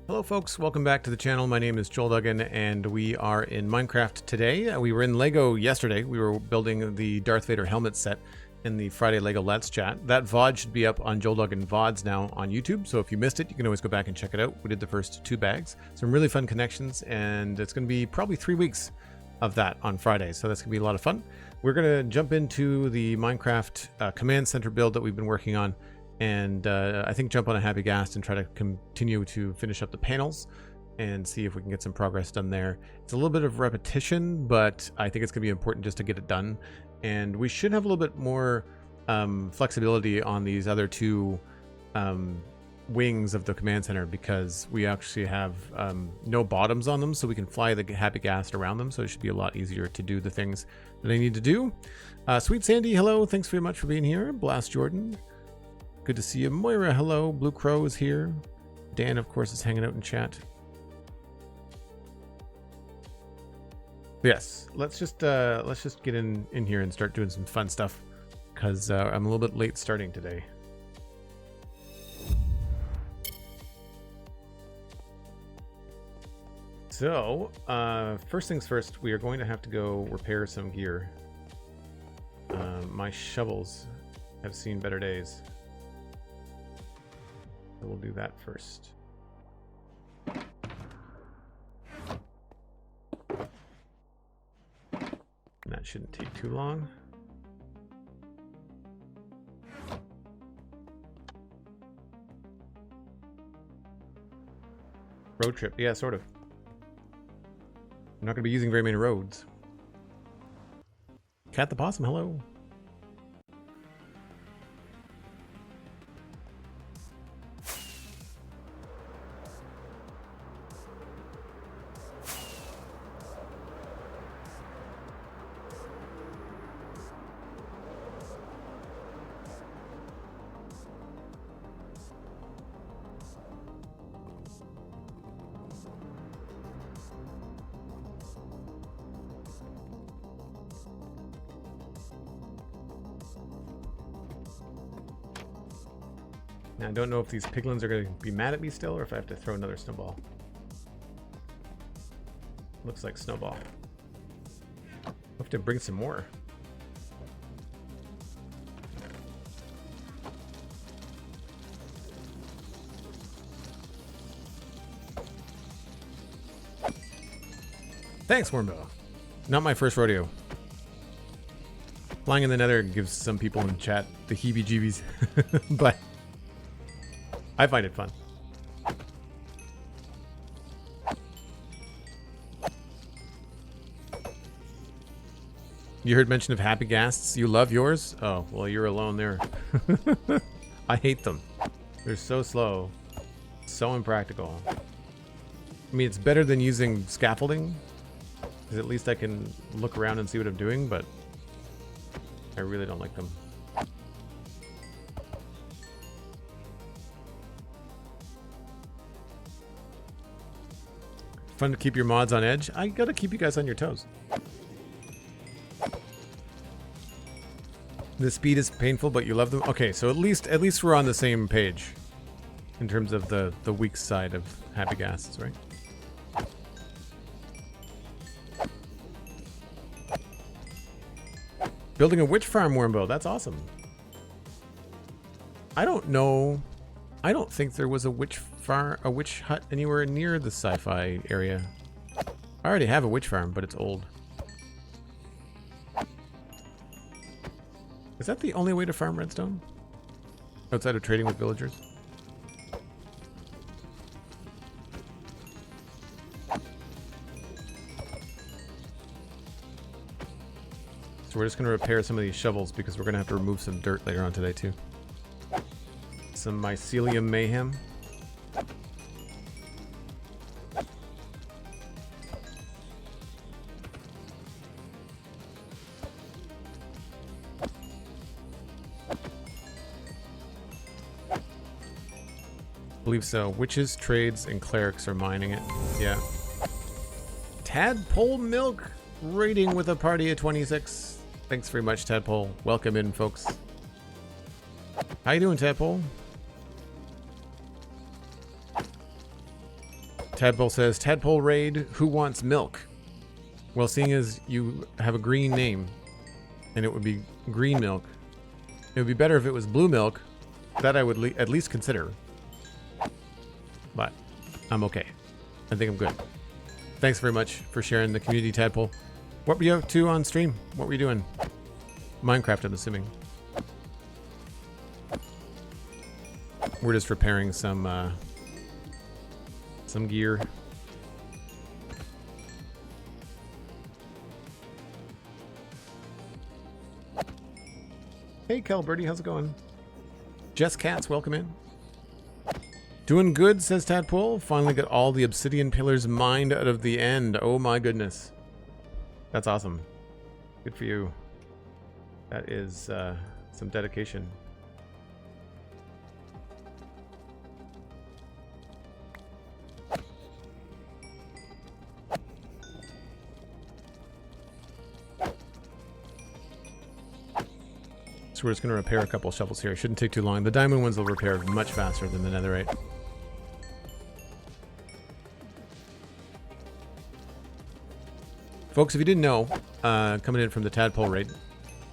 Hello folks, welcome back to the channel. My name is Joel Duggan and we are in Minecraft today. We were in Lego yesterday. We were building the Darth Vader helmet set in the Friday Lego Let's Chat. That VOD should be up on Joel Duggan VODs now on YouTube, so if you missed it, you can always go back and check it out. We did the first 2 bags. Some really fun connections, and it's going to be probably 3 weeks of that on Friday, so that's going to be a lot of fun. We're going to jump into the Minecraft command center build that we've been working on, and I think jump on a happy gas and try to continue to finish up the panels and see if we can get some progress done there. It's a little bit of repetition, but I think it's going to be important just to get it done. And we should have a little bit more flexibility on these other 2 wings of the command center, because we actually have no bottoms on them, so we can fly the happy gas around them. So it should be a lot easier to do the things that I need to do. SweetSandi, hello. Thanks very much for being here. Blast Jordan. Good to see you. Moira, hello. Blue Crow is here. Dan, of course, is hanging out in chat. Yes, let's just get in here and start doing some fun stuff, because I'm a little bit late starting today. So, first things first, we are going to have to go repair some gear. My shovels have seen better days. So we'll do that first. And that shouldn't take too long. Road trip, yeah, sort of. I'm not going to be using very many roads. Cat the Possum, hello. Now, I don't know if these piglins are going to be mad at me still, or if I have to throw another snowball. Looks like snowball. I'll have to bring some more. Thanks, Wormbo. Not my first rodeo. Flying in the nether gives some people in chat the heebie-jeebies, but I find it fun. You heard mention of happy ghasts? You love yours? Oh, well, you're alone there. I hate them. They're so slow, so impractical. I mean, it's better than using scaffolding, because at least I can look around and see what I'm doing, but I really don't like them. Fun to keep your mods on edge. I gotta keep you guys on your toes. The speed is painful, but you love them. Okay, so at least we're on the same page in terms of the weak side of happy ghasts, right? Building a witch farm, Wormbo. That's awesome. I don't know. I don't think there was a witch hut anywhere near the Sci-fi area. I already have a witch farm, but it's old. Is that the only way to farm redstone? Outside of trading with villagers? So we're just going to repair some of these shovels, because we're going to have to remove some dirt later on today too. Some mycelium mayhem. I believe so. Witches, trades, and clerics are mining it. Yeah. Tadpole Milk raiding with a party of 26. Thanks very much, Tadpole. Welcome in, folks. How you doing, Tadpole? Tadpole says, Tadpole raid, who wants milk? Well, seeing as you have a green name, and it would be green milk, it would be better if it was blue milk. That I would at least consider. But I'm okay. I think I'm good. Thanks very much for sharing the community, Tadpole. What were you up to on stream? What were you doing? Minecraft, I'm assuming. We're just repairing some gear. Hey, Calberty, how's it going? Jess Cats, welcome in. Doing good, says Tadpole. Finally got all the obsidian pillars mined out of the end. Oh my goodness. That's awesome. Good for you. That is some dedication. So we're just going to repair a couple shovels here. It shouldn't take too long. The diamond ones will repair much faster than the netherite. Folks, if you didn't know, coming in from the Tadpole raid,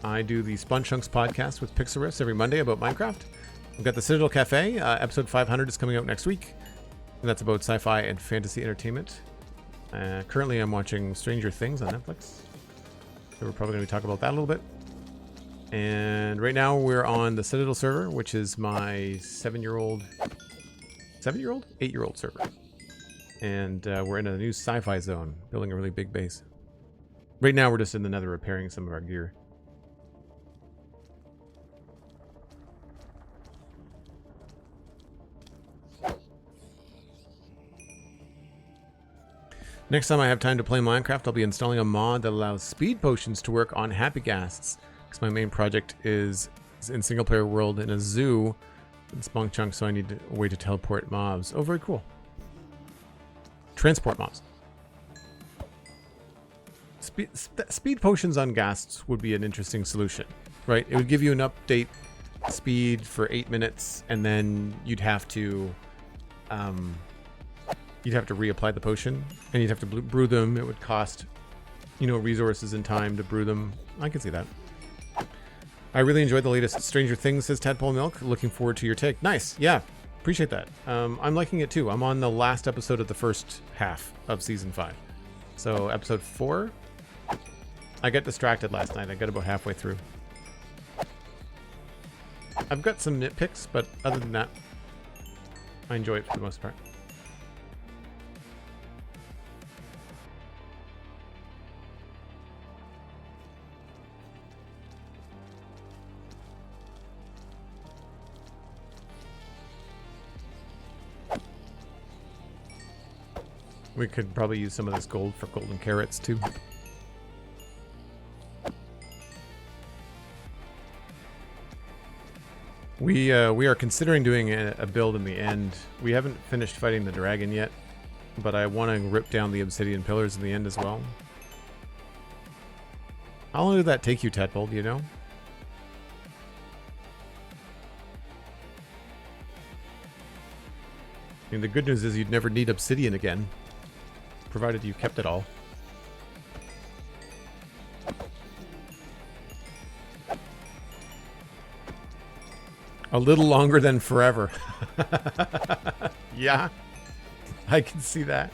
I do the Spawn Chunks podcast with Pixel Riffs every Monday about Minecraft. We've got the Citadel Cafe. Episode 500 is coming out next week. And that's about sci-fi and fantasy entertainment. Currently, I'm watching Stranger Things on Netflix. So we're probably going to be talking about that a little bit. And right now we're on the Citadel server, which is my 8-year-old server. And we're in a new sci-fi zone, building a really big base. Right now we're just in the nether repairing some of our gear. Next time I have time to play Minecraft, I'll be installing a mod that allows speed potions to work on happy ghasts. Because my main project is in single player world in a zoo in Spawn Chunks, so I need a way to teleport mobs. Oh, very cool. Transport mobs. Speed potions on ghasts would be an interesting solution, right? It would give you an update speed for 8 minutes, and then you'd have to reapply the potion, and you'd have to brew them. It would cost, resources and time to brew them. I can see that. I really enjoyed the latest Stranger Things, says Tadpole Milk. Looking forward to your take. Nice. Yeah. Appreciate that. I'm liking it too. I'm on the last episode of the first half of season 5. So episode 4. I got distracted last night. I got about halfway through. I've got some nitpicks, but other than that, I enjoy it for the most part. We could probably use some of this gold for golden carrots too. We are considering doing a build in the end. We haven't finished fighting the dragon yet, but I want to rip down the obsidian pillars in the end as well. How long did that take you, Tadpole? Do you know? I mean, the good news is you'd never need obsidian again, provided you kept it all. A little longer than forever. Yeah, I can see that.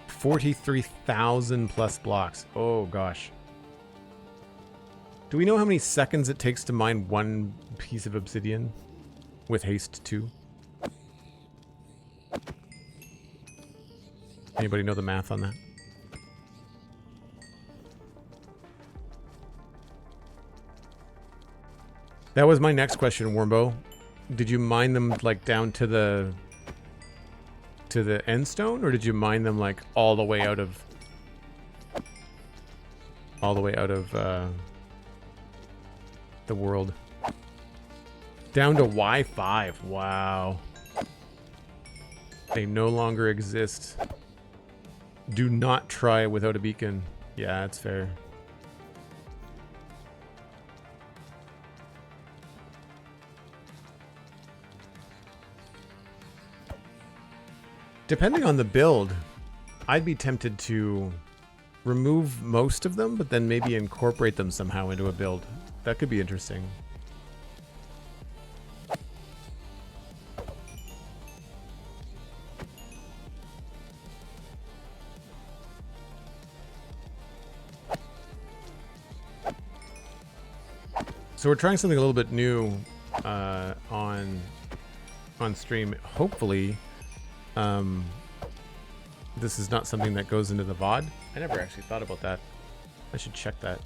43,000 plus blocks. Oh gosh. Do we know how many seconds it takes to mine one piece of obsidian? With haste too? Anybody know the math on that? That was my next question, Wormbo. Did you mine them like down to the end stone, or did you mine them like all the way out of the world? Down to Y5. Wow. They no longer exist. Do not try without a beacon. Yeah, that's fair. Depending on the build, I'd be tempted to remove most of them, but then maybe incorporate them somehow into a build. That could be interesting. So we're trying something a little bit new on stream. Hopefully, this is not something that goes into the VOD. I never actually thought about that. I should check that.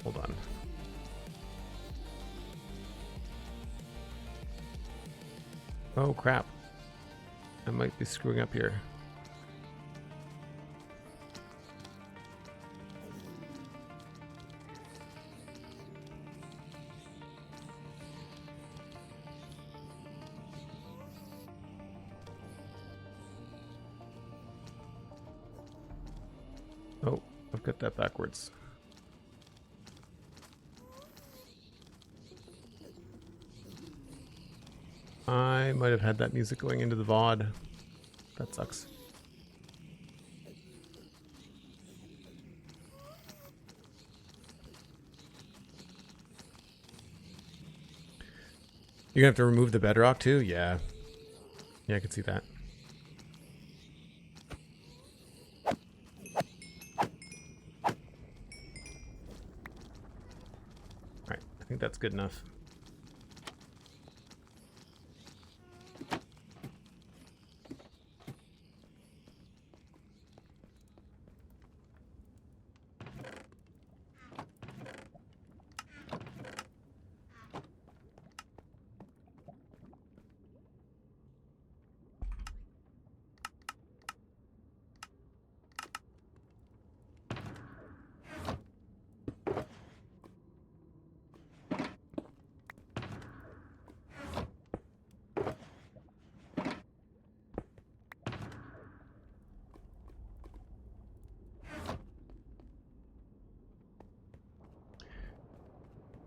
Hold on. Oh crap. I might be screwing up here. Oh, I've got that backwards. I might have had that music going into the VOD. That sucks. You're gonna have to remove the bedrock too? Yeah. Yeah, I can see that. Alright, I think that's good enough.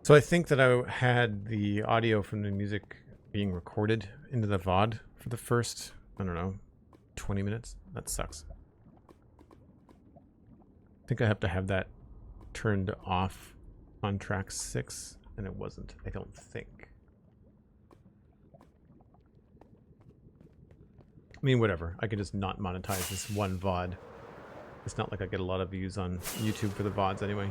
So I think that I had the audio from the music being recorded into the VOD for the first, I don't know, 20 minutes. That sucks. I think I have to have that turned off on track 6, and it wasn't, I don't think. I mean, whatever. I could just not monetize this one VOD. It's not like I get a lot of views on YouTube for the VODs anyway.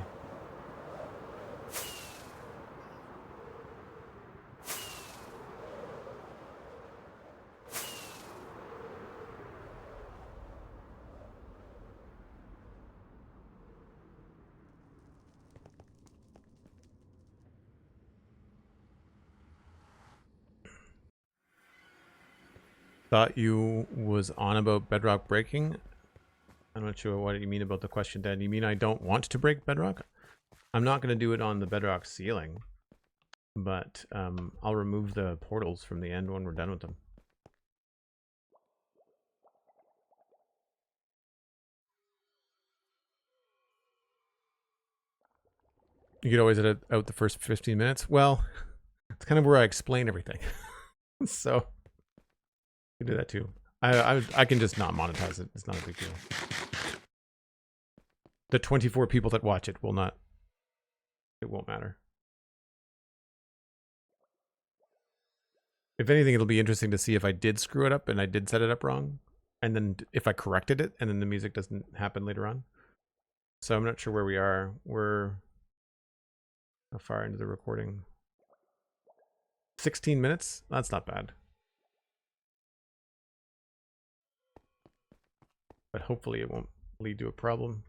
Thought you was on about bedrock breaking. I'm not sure what you mean about the question, Dan. You mean I don't want to break bedrock? I'm not going to do it on the bedrock ceiling, but I'll remove the portals from the end when we're done with them. You could always edit out the first 15 minutes. Well, it's kind of where I explain everything. So you can do that too. I can just not monetize it. It's not a big deal. The 24 people that watch it will not. It won't matter. If anything, it'll be interesting to see if I did screw it up and I did set it up wrong, and then if I corrected it and then the music doesn't happen later on. So I'm not sure where we are. We're how far into the recording? 16 minutes? That's not bad. But hopefully it won't lead to a problem.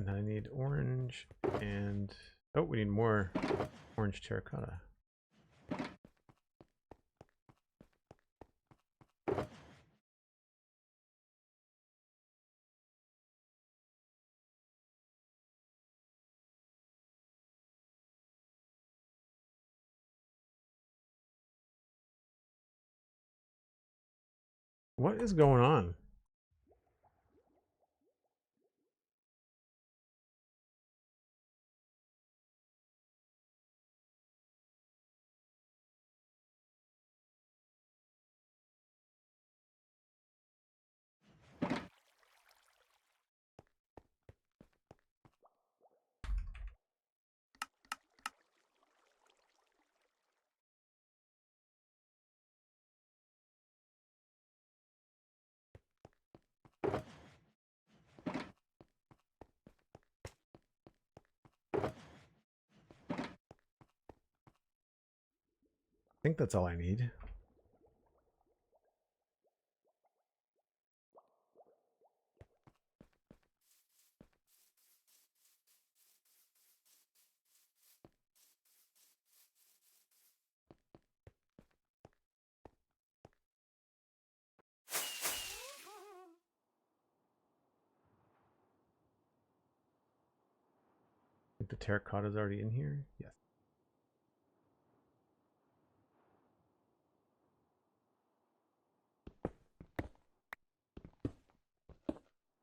And I need orange and... Oh, we need more orange terracotta. What is going on? I think that's all I need. I think the terracotta is already in here. Yes.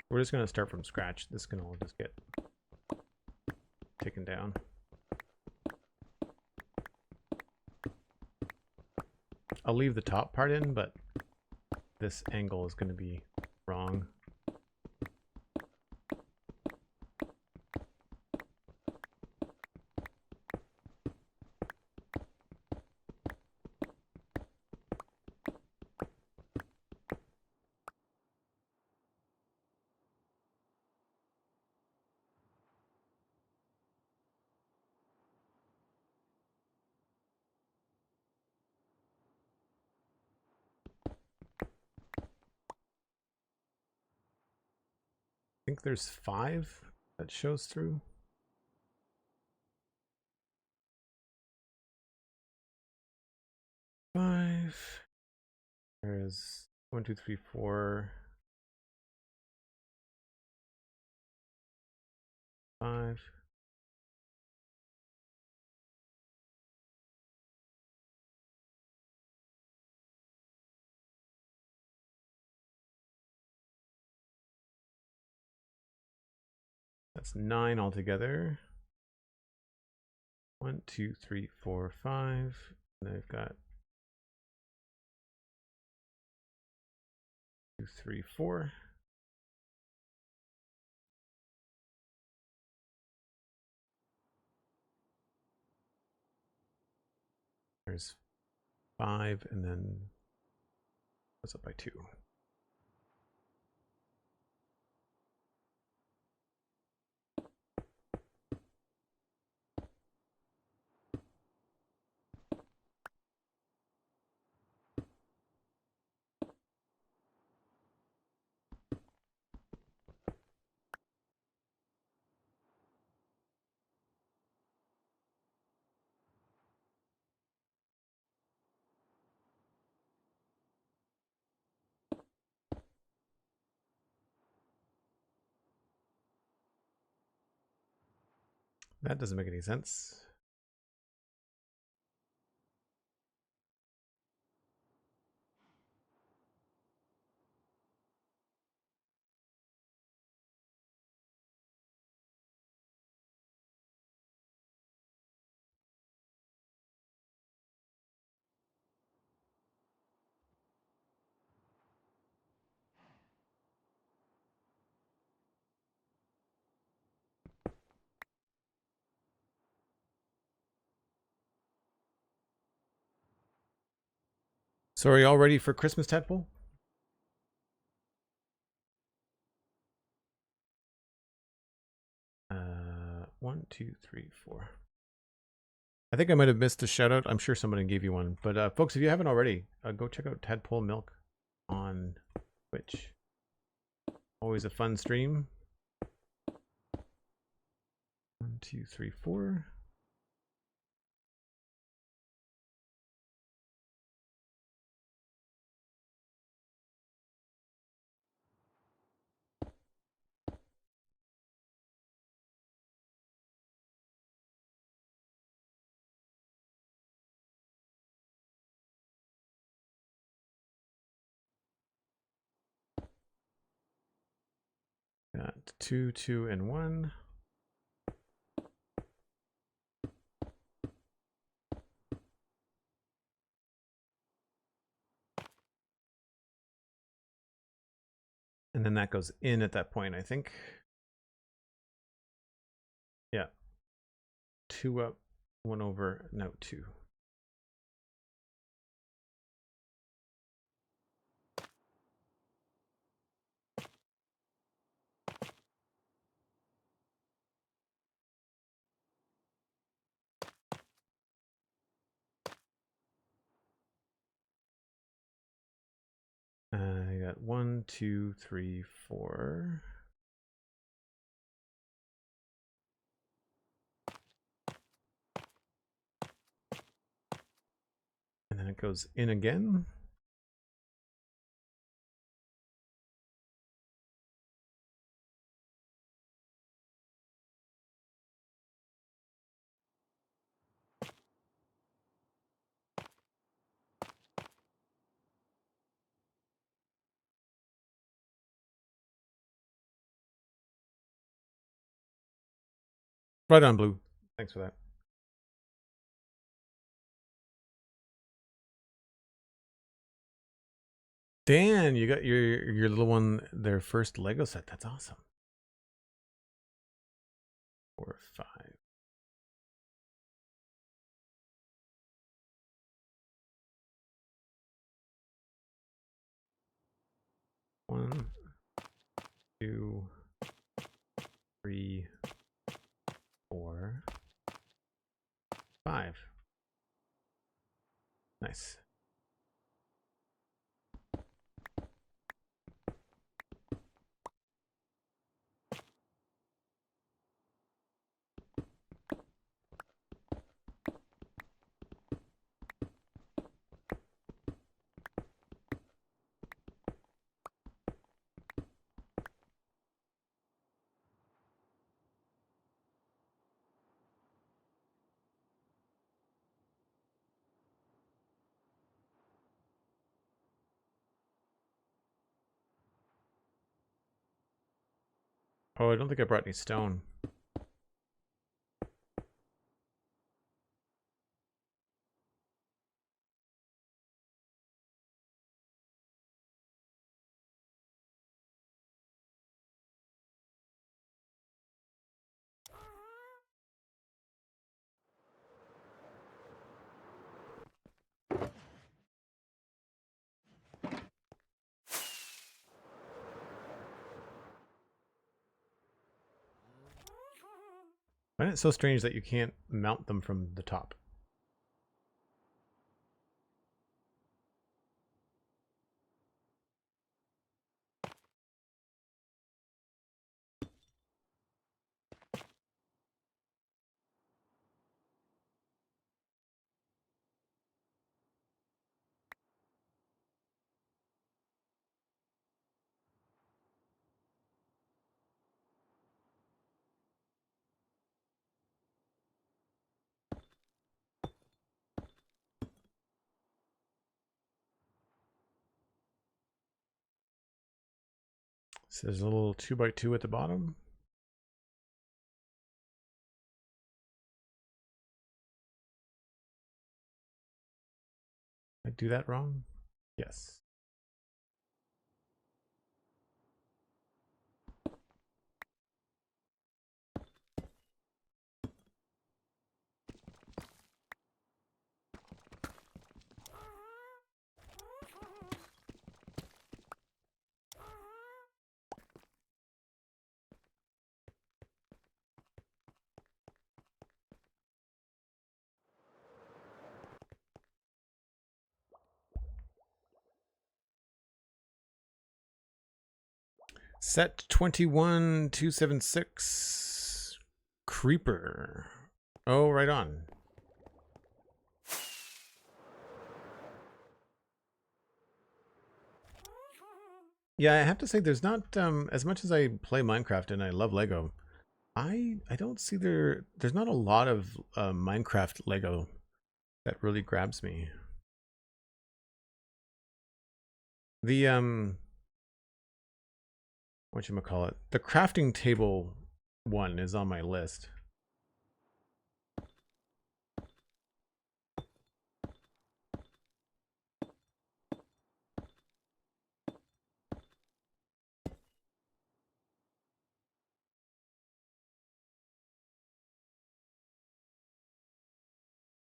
We're just going to start from scratch. This can all just get taken down. I'll leave the top part in, but this angle is going to be wrong. I think there's 5 that shows through. Five. There's 1, 2, 3, 4, 5. That's 9 altogether. 1, 2, 3, 4, 5. And I've got 2, 3, 4. There's 5, and then goes up by 2. That doesn't make any sense. So are you all ready for Christmas, Tadpole? 1, 2, 3, 4. I think I might have missed a shout out. I'm sure somebody gave you one. But folks, if you haven't already, go check out Tadpole Milk on Twitch. Always a fun stream. 1, 2, 3, 4. 2, 2, and 1. And then that goes in at that point, I think. Yeah. 2 up, 1 over, no, 2. I got 1, 2, 3, 4. And then it goes in again. Right on, Blue. Thanks for that. Dan, you got your little one, their first Lego set. That's awesome. 4, 5. One, 2, 3, 4, 5. Nice. Oh, I don't think I brought any stone. I find it so strange that you can't mount them from the top. So there's a little 2x2 at the bottom. Did I do that wrong? Yes. Set 21276. Creeper. Oh, right on. Yeah, I have to say there's not as much as I play Minecraft and I love Lego. I don't see there's not a lot of Minecraft Lego that really grabs me. The whatchamacallit, the crafting table one is on my list.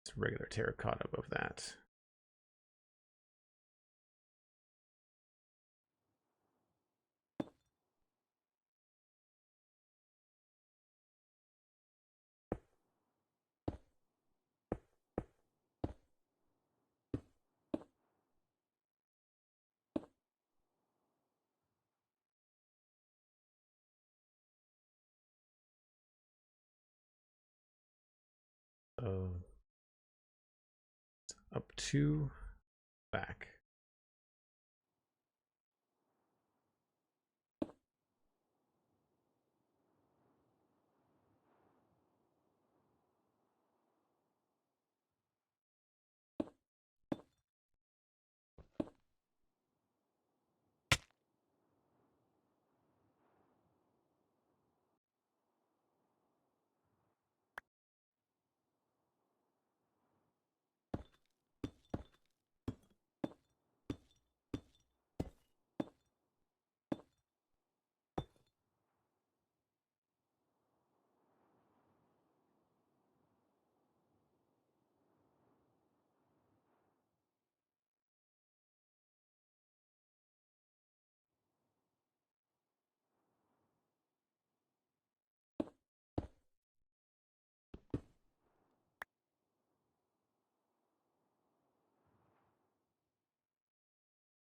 It's regular terracotta above that. So up 2, back.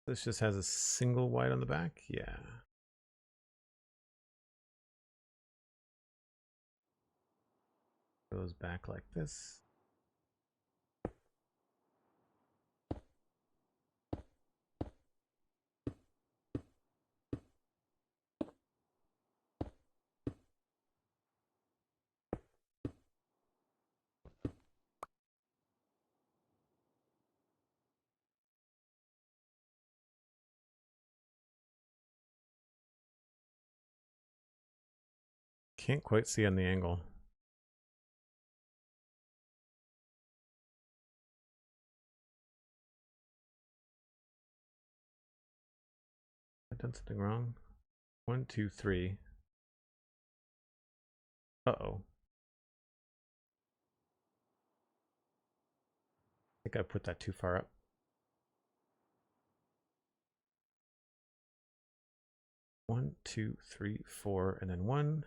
This just has a single white on the back? Yeah. Goes back like this. Can't quite see on the angle. I've done something wrong. 1, 2, 3. Uh-oh. I think I put that too far up. 1, 2, 3, 4, and then 1.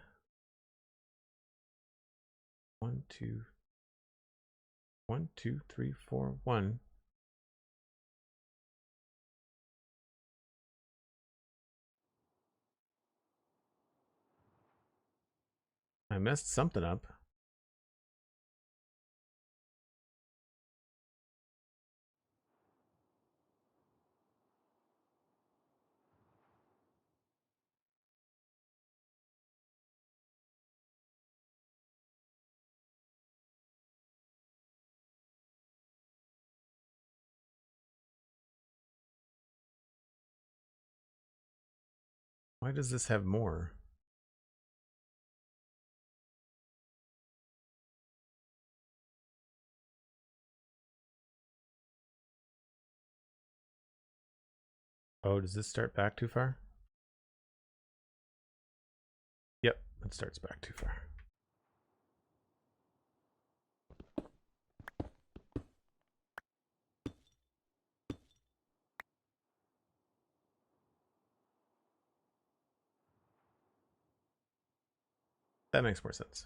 1, 2. 1, 2, 3, 4, 1. I messed something up. Why does this have more? Oh, does this start back too far? Yep, it starts back too far. That makes more sense.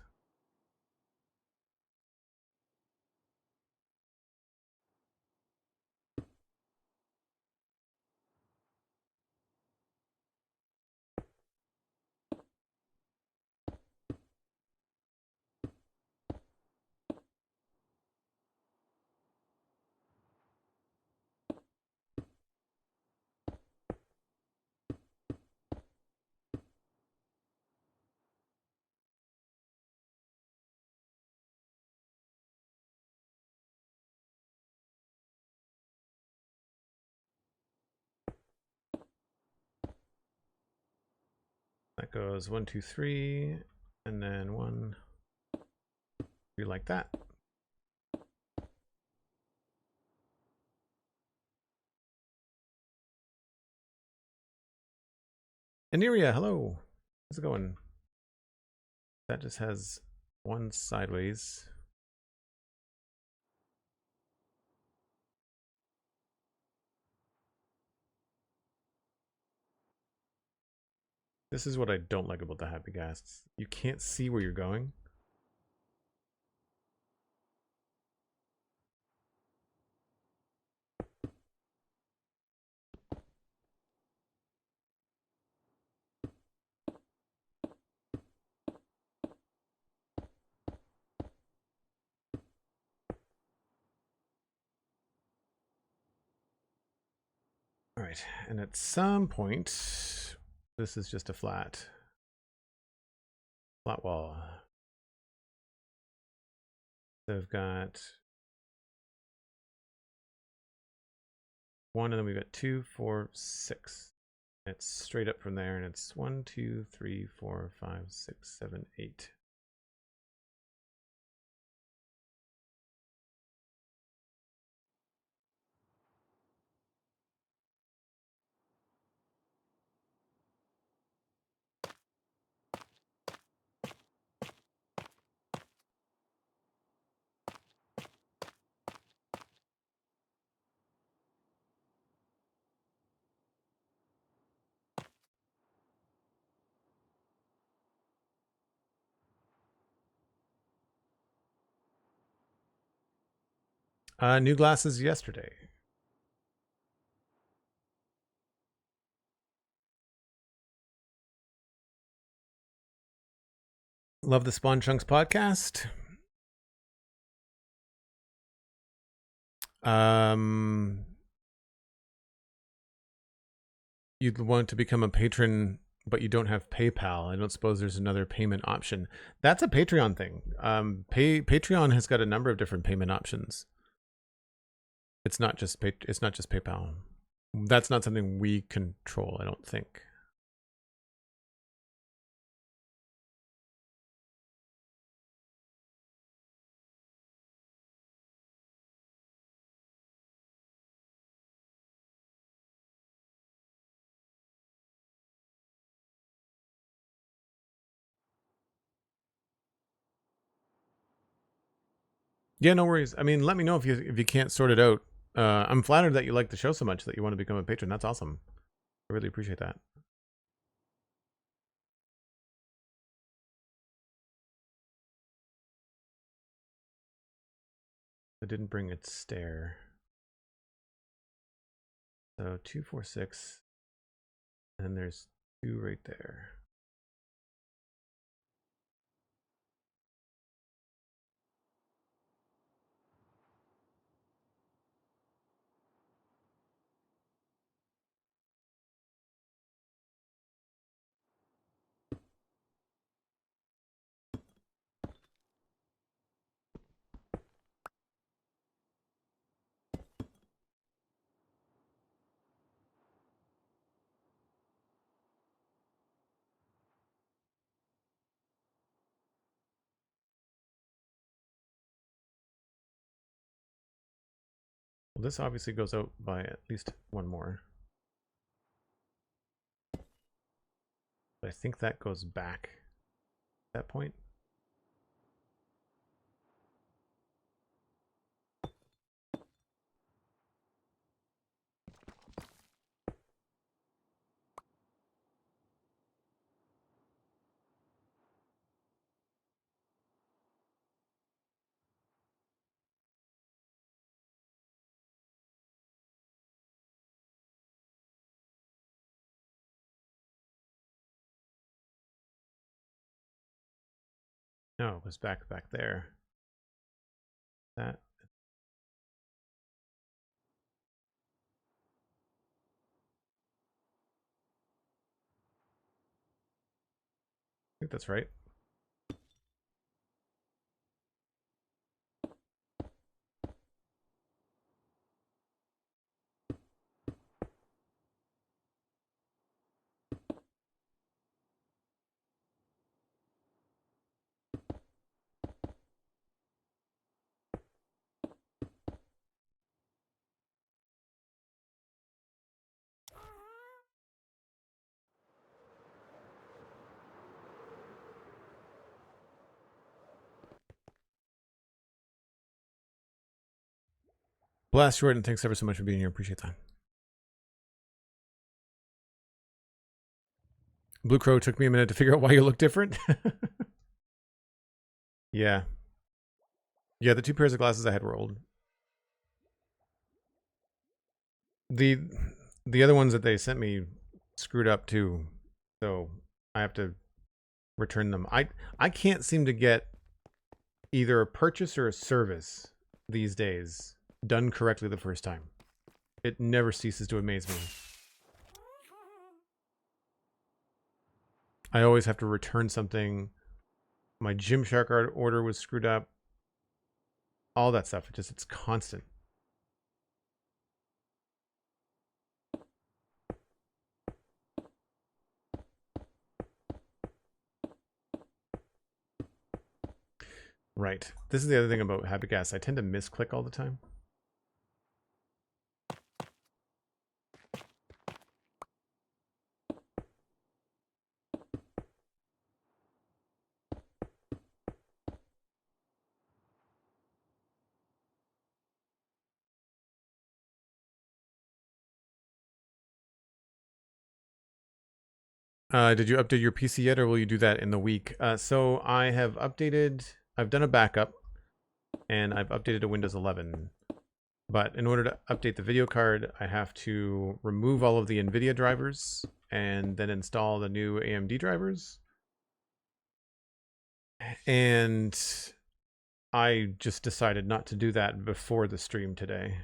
goes 1, 2, 3, and then 1, 3 like that. Aniria, hello. How's it going? That just has 1 sideways. This is what I don't like about the happy ghasts. You can't see where you're going. All right, and at some point, this is just a flat wall. So I've got 1, and then we've got 2, 4, 6. It's straight up from there, and it's 1, 2, 3, 4, 5, 6, 7, 8. New glasses yesterday. Love the Spawn Chunks podcast. You'd want to become a patron, but you don't have PayPal. I don't suppose there's another payment option. That's a Patreon thing. Patreon has got a number of different payment options. It's not just PayPal. That's not something we control, I don't think. Yeah, no worries. I mean, let me know if you can't sort it out. I'm flattered that you like the show so much that you want to become a patron. That's awesome. I really appreciate that. I didn't bring its stair. So 2, 4, 6, and there's 2 right there. Well, this obviously goes out by at least 1 more. But I think that goes back at that point. No, it was back there. That. I think that's right. Blast Jordan, thanks ever so much for being here. Appreciate that. Blue Crow took me a minute to figure out why you look different. Yeah. Yeah, the 2 pairs of glasses I had were old. The other ones that they sent me screwed up too, so I have to return them. I can't seem to get either a purchase or a service these days done correctly the first time. It never ceases to amaze me. I always have to return something. My Gymshark order was screwed up. All that stuff. It's constant. Right. This is the other thing about Happy Gas. I tend to misclick all the time. Did you update your PC yet, or will you do that in the week? So I have updated, I've done a backup, and I've updated to Windows 11. But in order to update the video card, I have to remove all of the NVIDIA drivers and then install the new AMD drivers. And I just decided not to do that before the stream today.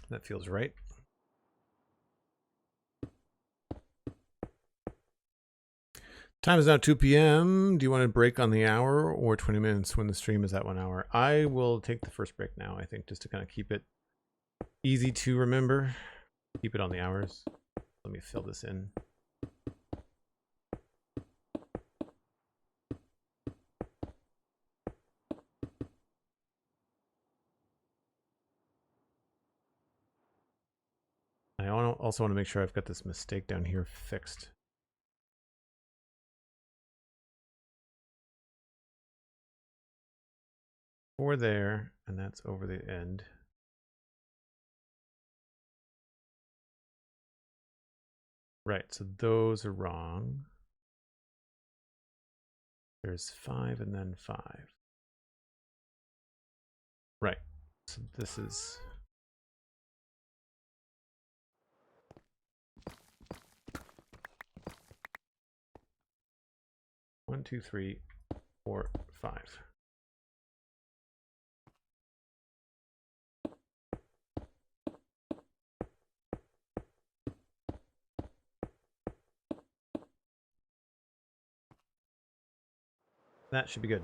That feels right. Time is now 2 p.m. Do you want to break on the hour or 20 minutes when the stream is at 1 hour? I will take the first break now, I think, just to kind of keep it easy to remember. Keep it on the hours. Let me fill this in. I also want to make sure I've got this mistake down here fixed. Four there, and that's over the end. Right, so those are wrong. There's 5 and then 5. Right, so this is... One, two, three, 4, 5. That should be good.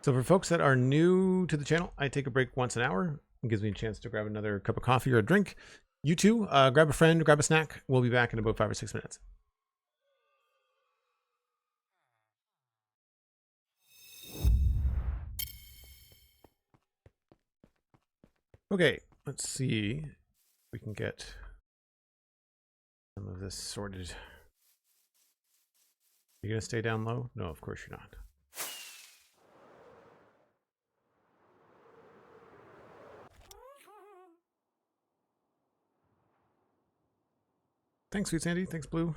So for folks that are new to the channel, I take a break once an hour. It gives me a chance to grab another cup of coffee or a drink. You too, grab a friend, grab a snack. We'll be back in about 5 or 6 minutes. Okay, let's see if we can get some of this sorted. You gonna stay down low? No, of course you're not. Thanks, SweetSandi. Thanks, Blue.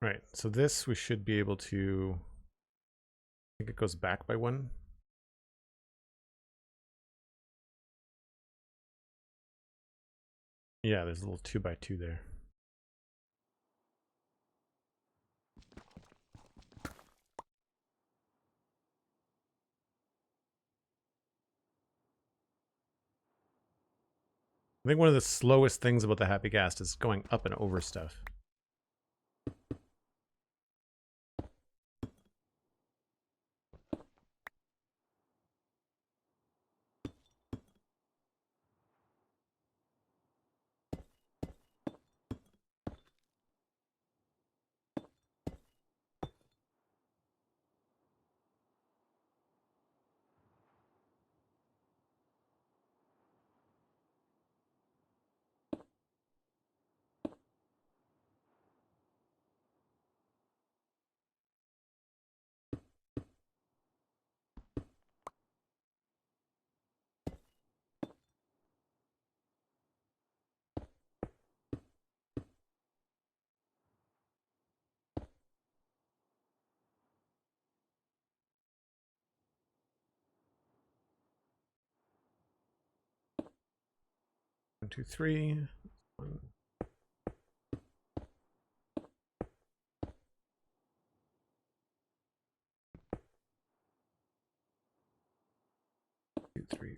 Right, so this we should be able to, I think it goes back by 1. Yeah, there's a little 2x2 there. I think one of the slowest things about the Happy Ghast is going up and over stuff. One, two, three. 1. 2, 3,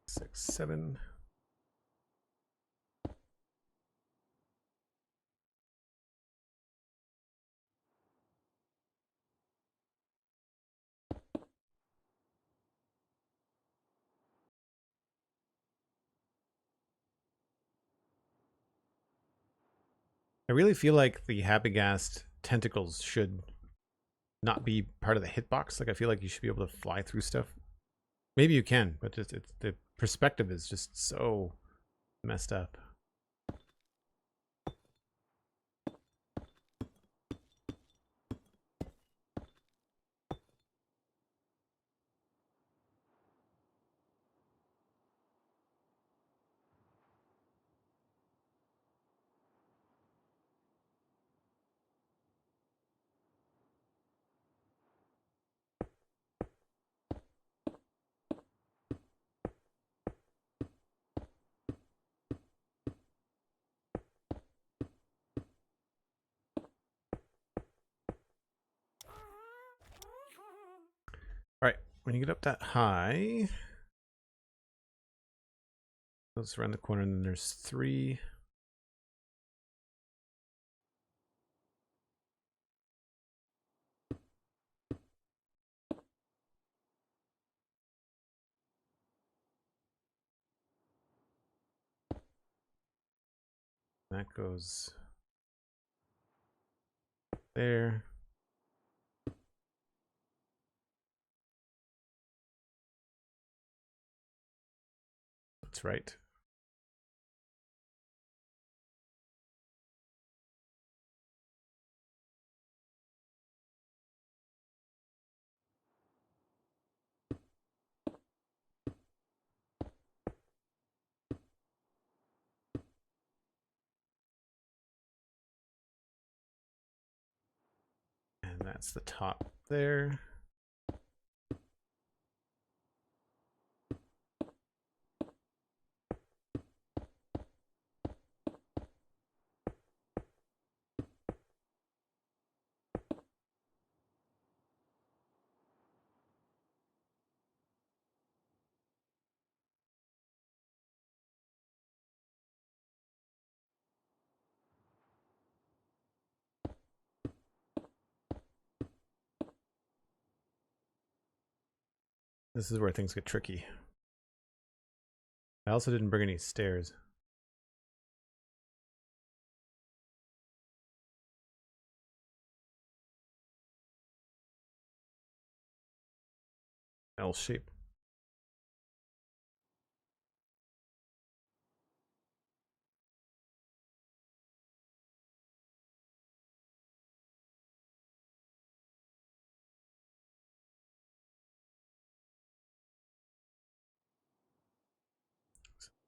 6, 7. I really feel like the Happy Ghast tentacles should not be part of the hitbox. Like, I feel like you should be able to fly through stuff. Maybe you can, but just the perspective is just so messed up. All right, when you get up that high, let's around the corner, and then there's 3. That goes there. That's right. And that's the top there. This is where things get tricky. I also didn't bring any stairs. L shape.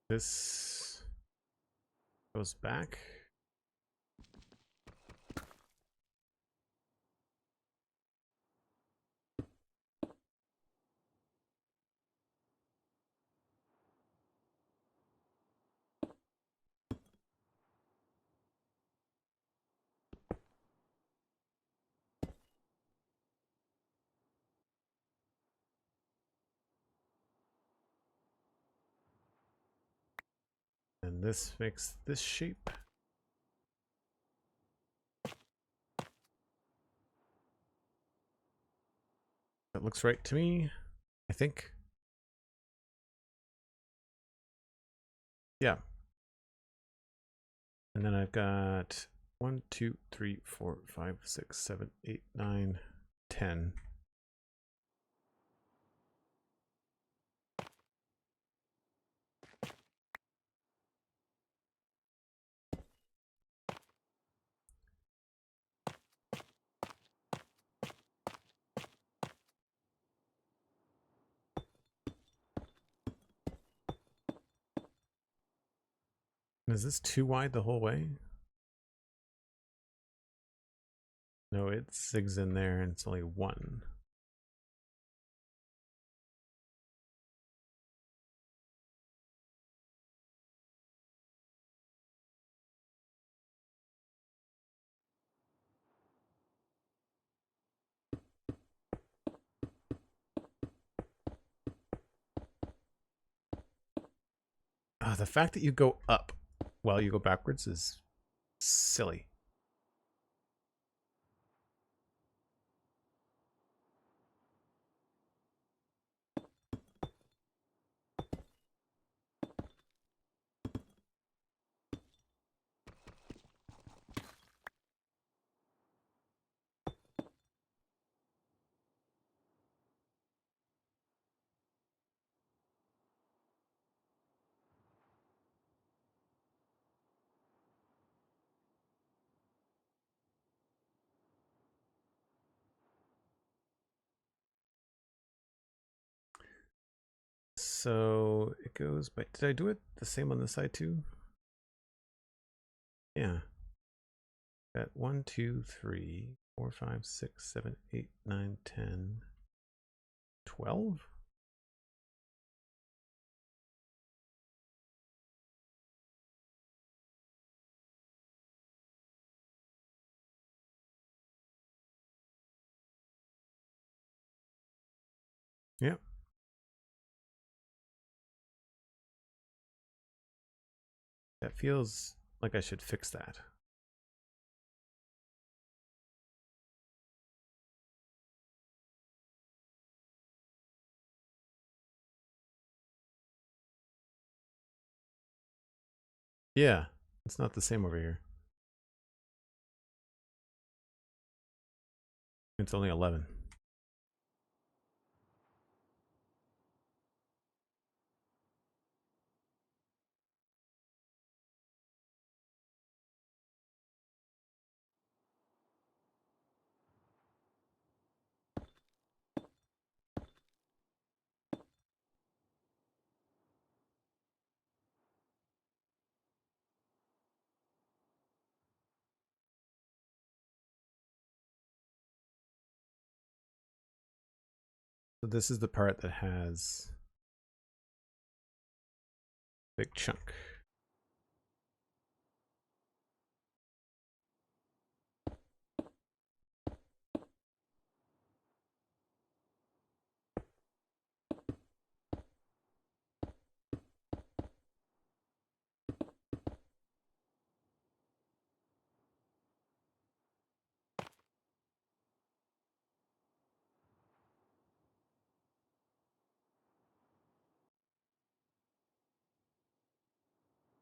This goes back. And this makes this shape. That looks right to me, I think. Yeah. And then I've got 1, 2, 3, 4, 5, 6, 7, 8, 9, 10. Is this too wide the whole way? No, it zigs in there and it's only 1. The fact that you go up while you go backwards is silly. So it goes by, did I do it the same on this side too? Yeah. Got 1, 2, 3, 4, 5, 6, 7, 8, 9, 10, 12? Yep. That feels like I should fix that. Yeah, it's not the same over here. It's only 11. So this is the part that has big chunk.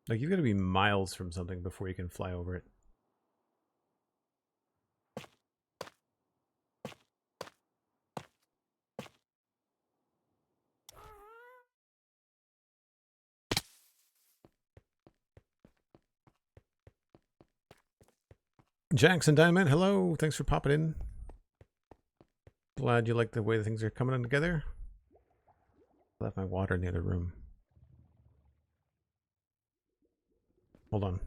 Like, you've got to be miles from something before you can fly over it. Jackson Dynamite, hello. Thanks for popping in. Glad you like the way things are coming in together. Left my water in the other room. Hold on.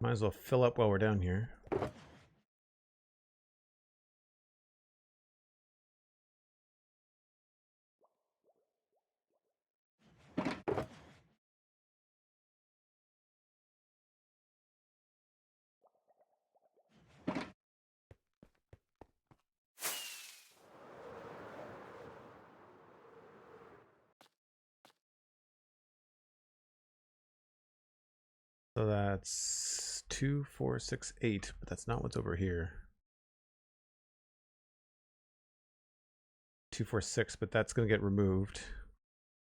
Might as well fill up while we're down here. So that's 2, 4, 6, 8, but that's not what's over here. 2, 4, 6, but that's going to get removed.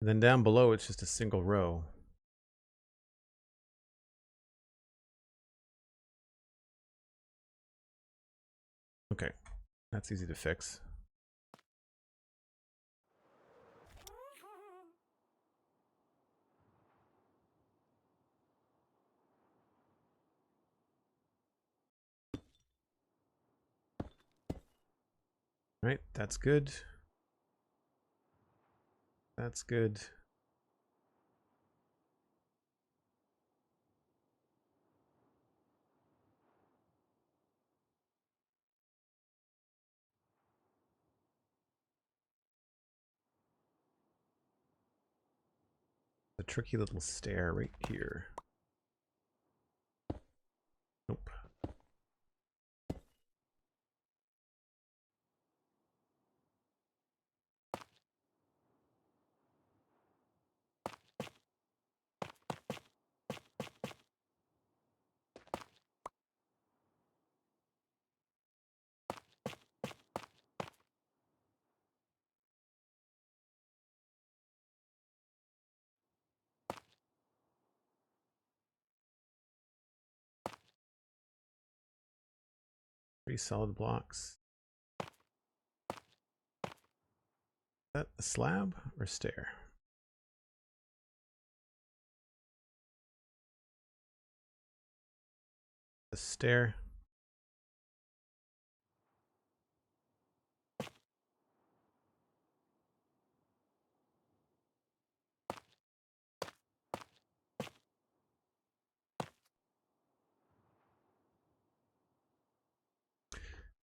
And then down below, it's just a single row. Okay, that's easy to fix. Right, that's good. That's good. A tricky little stair right here. Nope. Three solid blocks. Is that a slab or stair? A stair.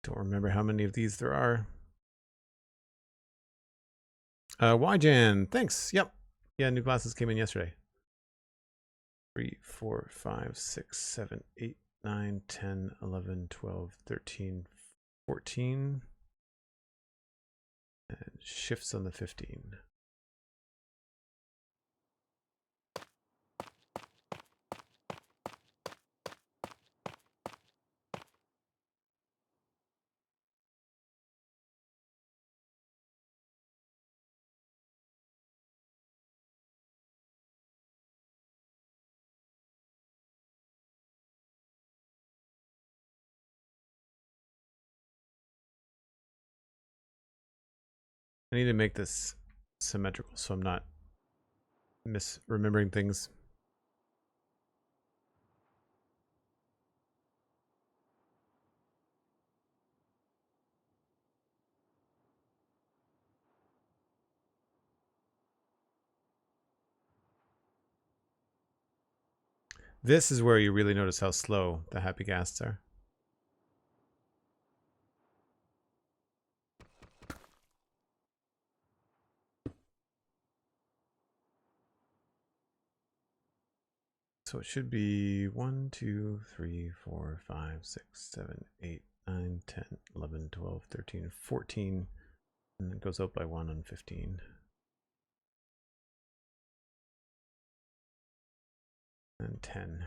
Don't remember how many of these there are. YJan, thanks. Yep. Yeah, new glasses came in yesterday. 3, 4, 5, 6, 7, 8, 9, 10, 11, 12, 13, 14. And shifts on the 15. I need to make this symmetrical so I'm not misremembering things. This is where you really notice how slow the happy ghasts are. So it should be 1, 2, 3, 4, 5, 6, 7, 8, 9, 10, 11, 12, 13, 14. And it goes out by 1 on 15. And 10.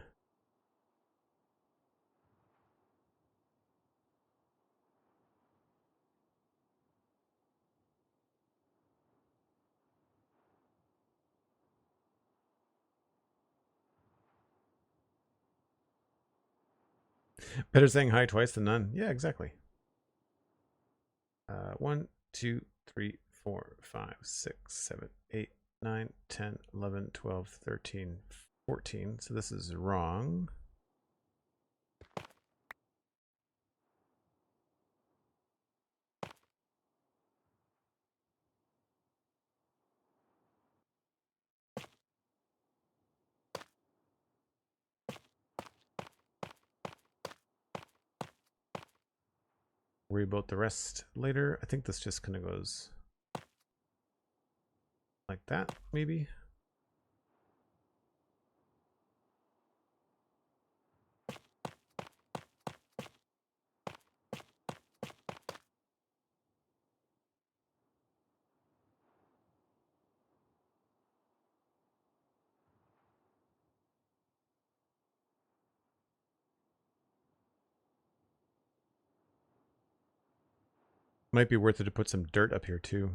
Better saying hi twice than none. Yeah, exactly. 1, 2, 3, 4, 5, 6, 7, 8, 9, 10, 11, 12, 13, 14. So this is wrong. Worry about the rest later. I think this just kind of goes like that, maybe. Might be worth it to put some dirt up here too.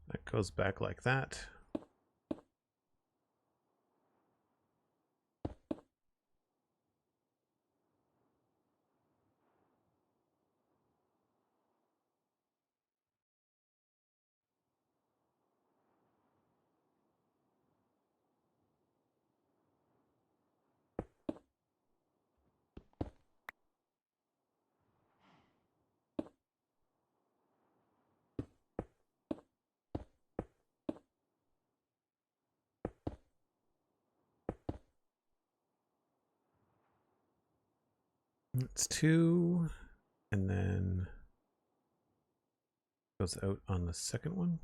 That goes back like that. It's 2, and then goes out on the second one.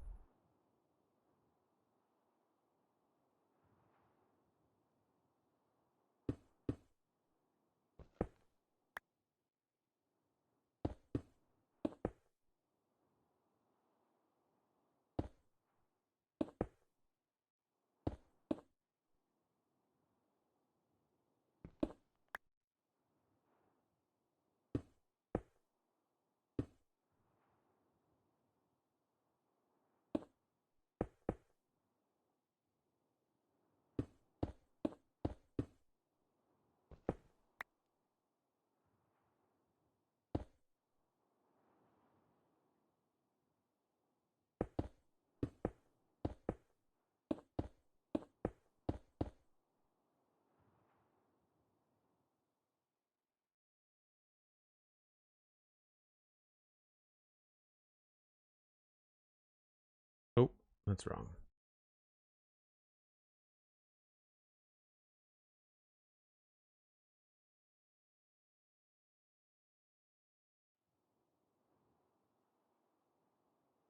Oh, that's wrong.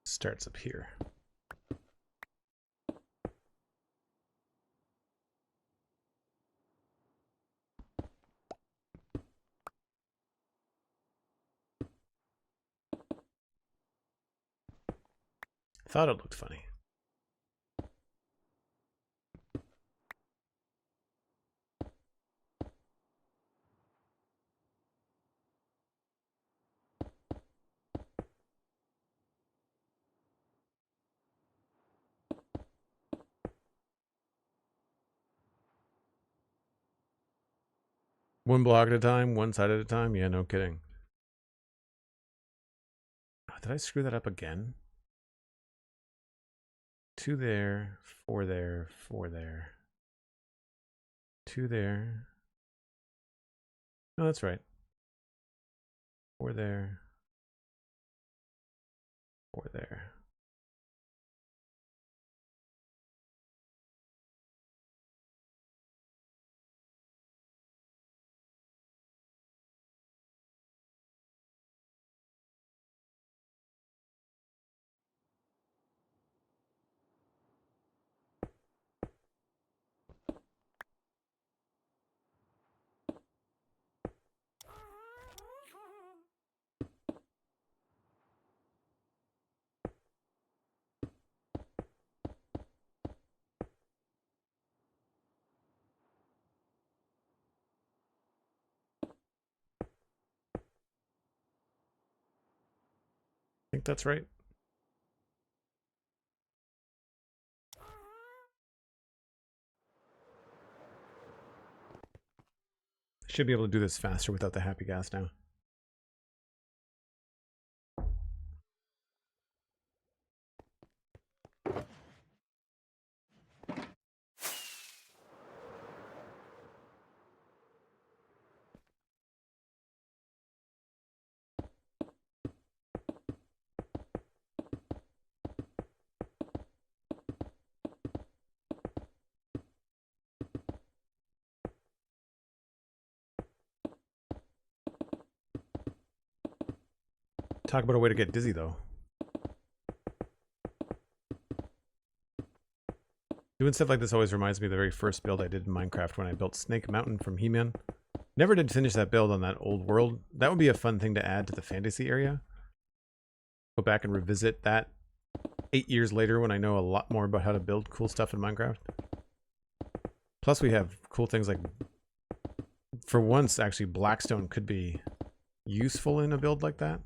Starts up here. Thought it looked funny. One block at a time, one side at a time. Yeah, no kidding. Did I screw that up again? 2 there, 4 there, 4 there. 2 there. No, that's right. 4 there. 4 there. I think that's right. Should be able to do this faster without the happy gas now. Talk about a way to get dizzy, though. Doing stuff like this always reminds me of the very first build I did in Minecraft when I built Snake Mountain from He-Man. Never did finish that build on that old world. That would be a fun thing to add to the fantasy area. Go back and revisit that 8 years later when I know a lot more about how to build cool stuff in Minecraft. Plus we have cool things like, for once, actually, Blackstone could be useful in a build like that.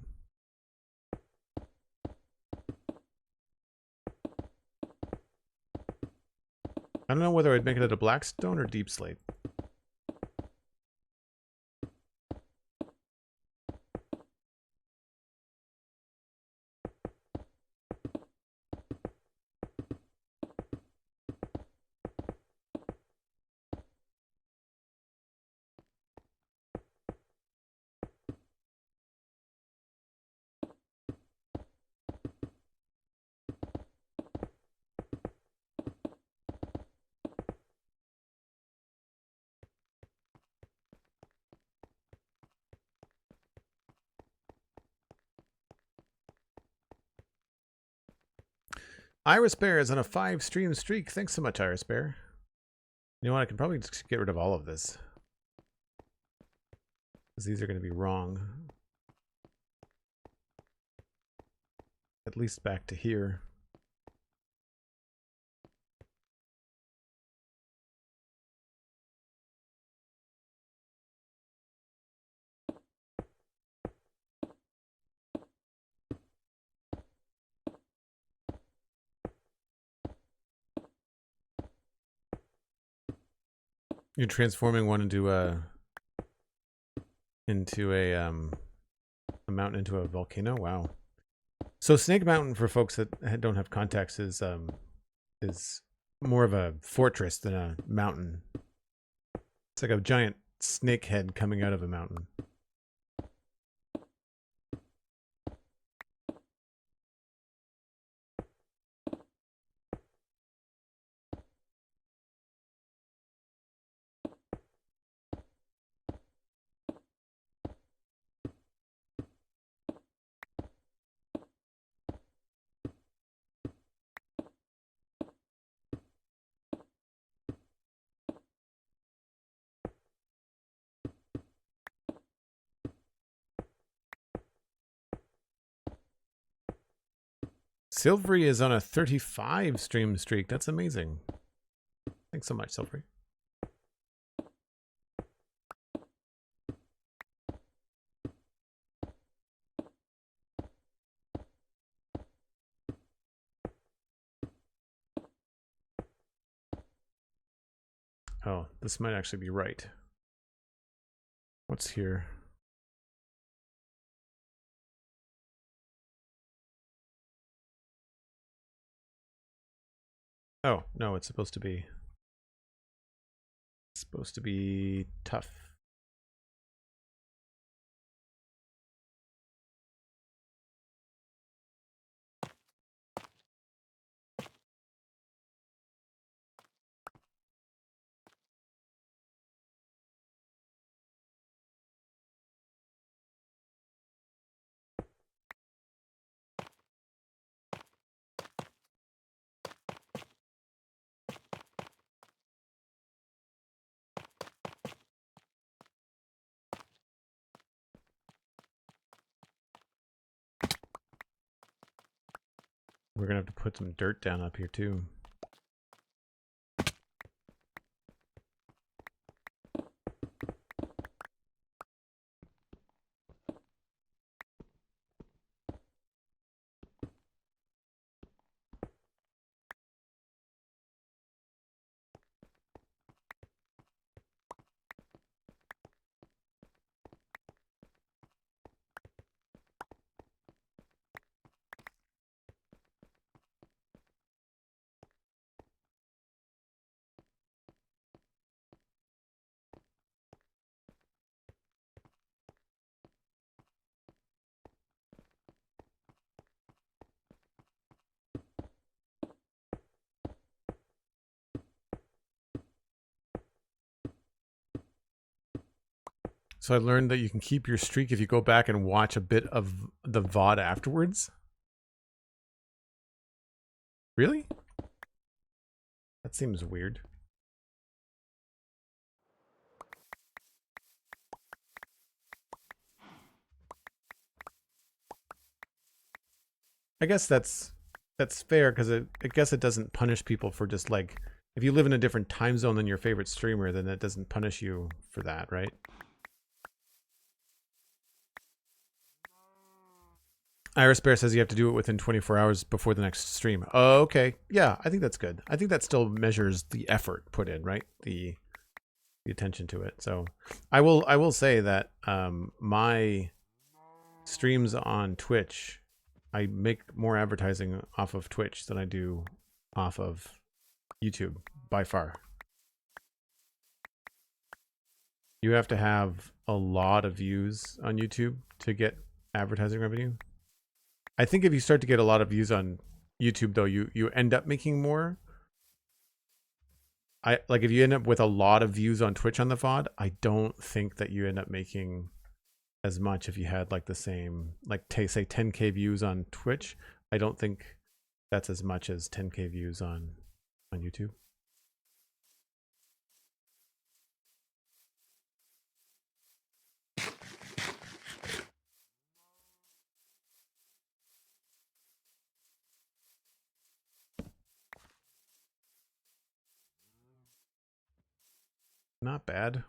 I don't know whether I'd make it out of Blackstone or Deep Slate. Iris Bear is on a 5-stream streak. Thanks so much, Iris Bear. You know what? I can probably just get rid of all of this, because these are going to be wrong. At least back to here. You're transforming one into a mountain into a volcano. Wow. So Snake Mountain, for folks that don't have context, is more of a fortress than a mountain. It's like a giant snake head coming out of a mountain. Silvery is on a 35 stream streak. That's amazing. Thanks so much, Silvery. Oh, this might actually be right. What's here? Oh, no, it's supposed to be tough. We're gonna have to put some dirt down up here too. So I learned that you can keep your streak if you go back and watch a bit of the VOD afterwards. Really? That seems weird. I guess that's fair because I guess it doesn't punish people for just like, if you live in a different time zone than your favorite streamer, then that doesn't punish you for that, right? Iris Bear says you have to do it within 24 hours before the next stream. Oh, okay. Yeah, I think that's good. I think that still measures the effort put in, right? The attention to it. So I will say that my streams on Twitch, I make more advertising off of Twitch than I do off of YouTube by far. You have to have a lot of views on YouTube to get advertising revenue. I think if you start to get a lot of views on YouTube though, you end up making more. Like if you end up with a lot of views on Twitch on the VOD, I don't think that you end up making as much if you had like the same, like say 10K views on Twitch. I don't think that's as much as 10K views on YouTube. Not bad.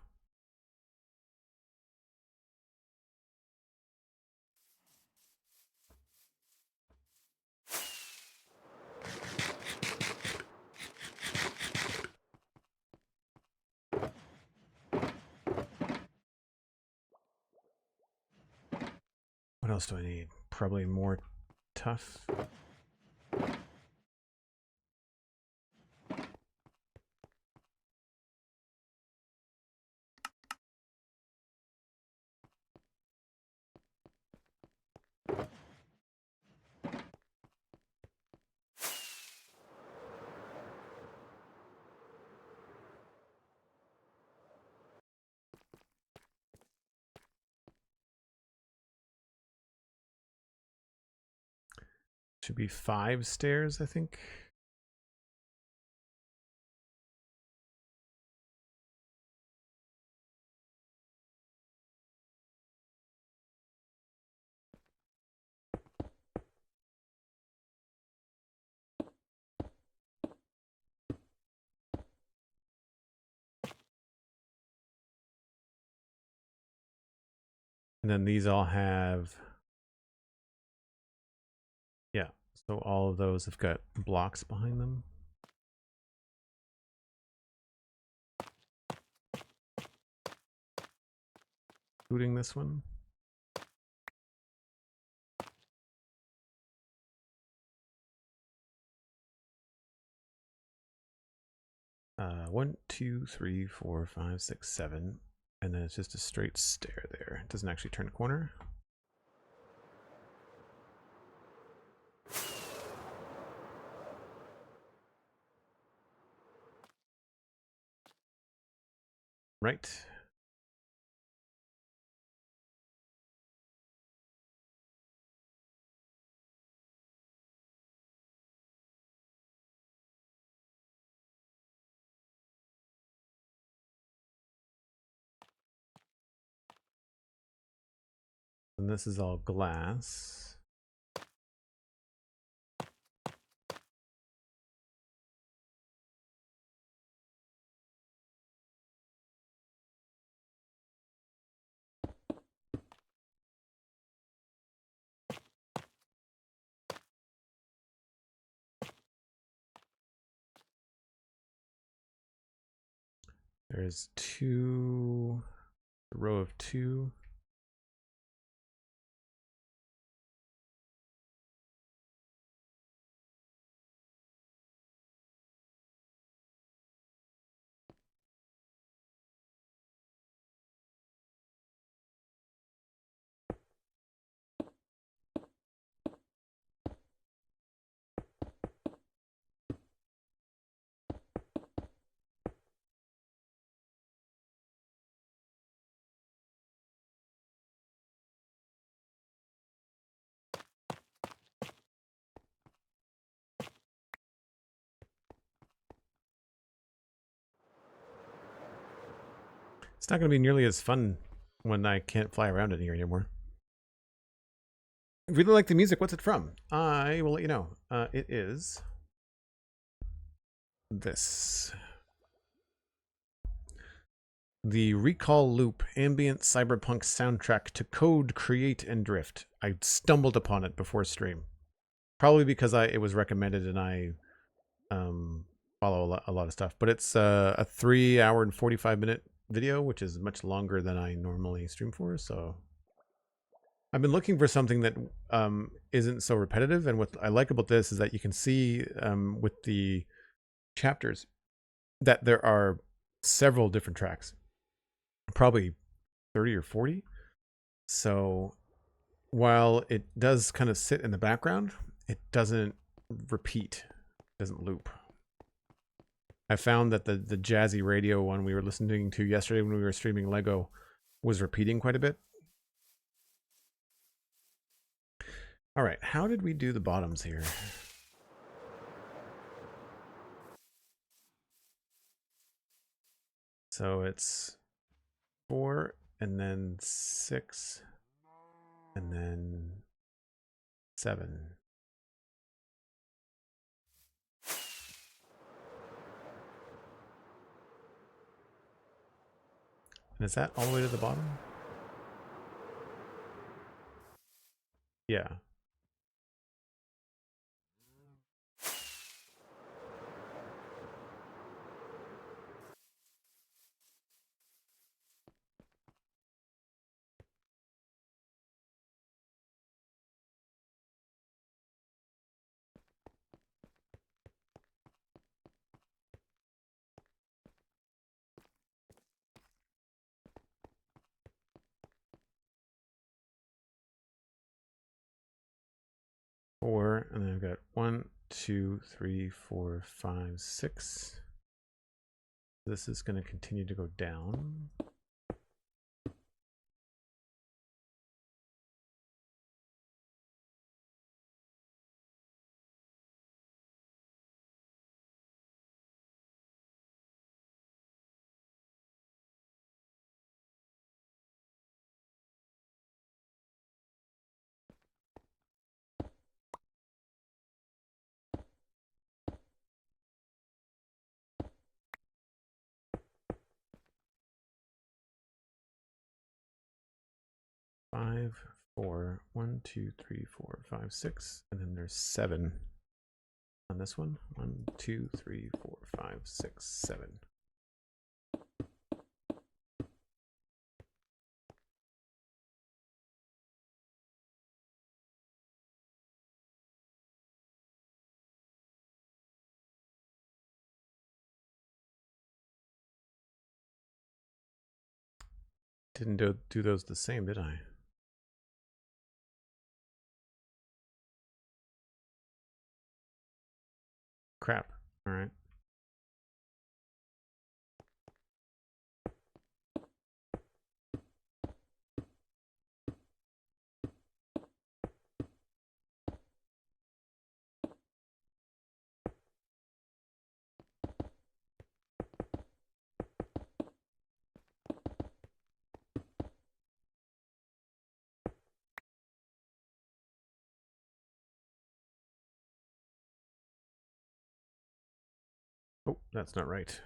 What else do I need? Probably more tough. Should be 5 stairs, I think. And then these all have, yeah, so all of those have got blocks behind them. Including this one. 1, 2, 3, 4, 5, 6, 7. And then it's just a straight stair there. It doesn't actually turn a corner. Right. And this is all glass. There's a row of 2. It's not going to be nearly as fun when I can't fly around in here anymore. I really like the music. What's it from? I will let you know. It is this. The Recall Loop ambient cyberpunk soundtrack to Code, Create, and Drift. I stumbled upon it before stream. Probably because it was recommended and I follow a lot of stuff. But it's a 3 hour and 45-minute video, which is much longer than I normally stream for. So I've been looking for something that isn't so repetitive. And what I like about this is that you can see with the chapters that there are several different tracks, probably 30 or 40. So while it does kind of sit in the background, it doesn't repeat, doesn't loop. I found that the jazzy radio one we were listening to yesterday when we were streaming Lego was repeating quite a bit. All right, how did we do the bottoms here? So it's 4 and then 6 and then 7. And is that all the way to the bottom? Yeah. Four, and then I've got 1, 2, 3, 4, 5, 6. This is going to continue to go down. Five, 4, 1, 2, 3, 4, 5, 6, and then there's 7 on this one. 1, 2, 3, 4, 5, 6, 7. Didn't do those the same, did I? Crap. All right. Oh, that's not right.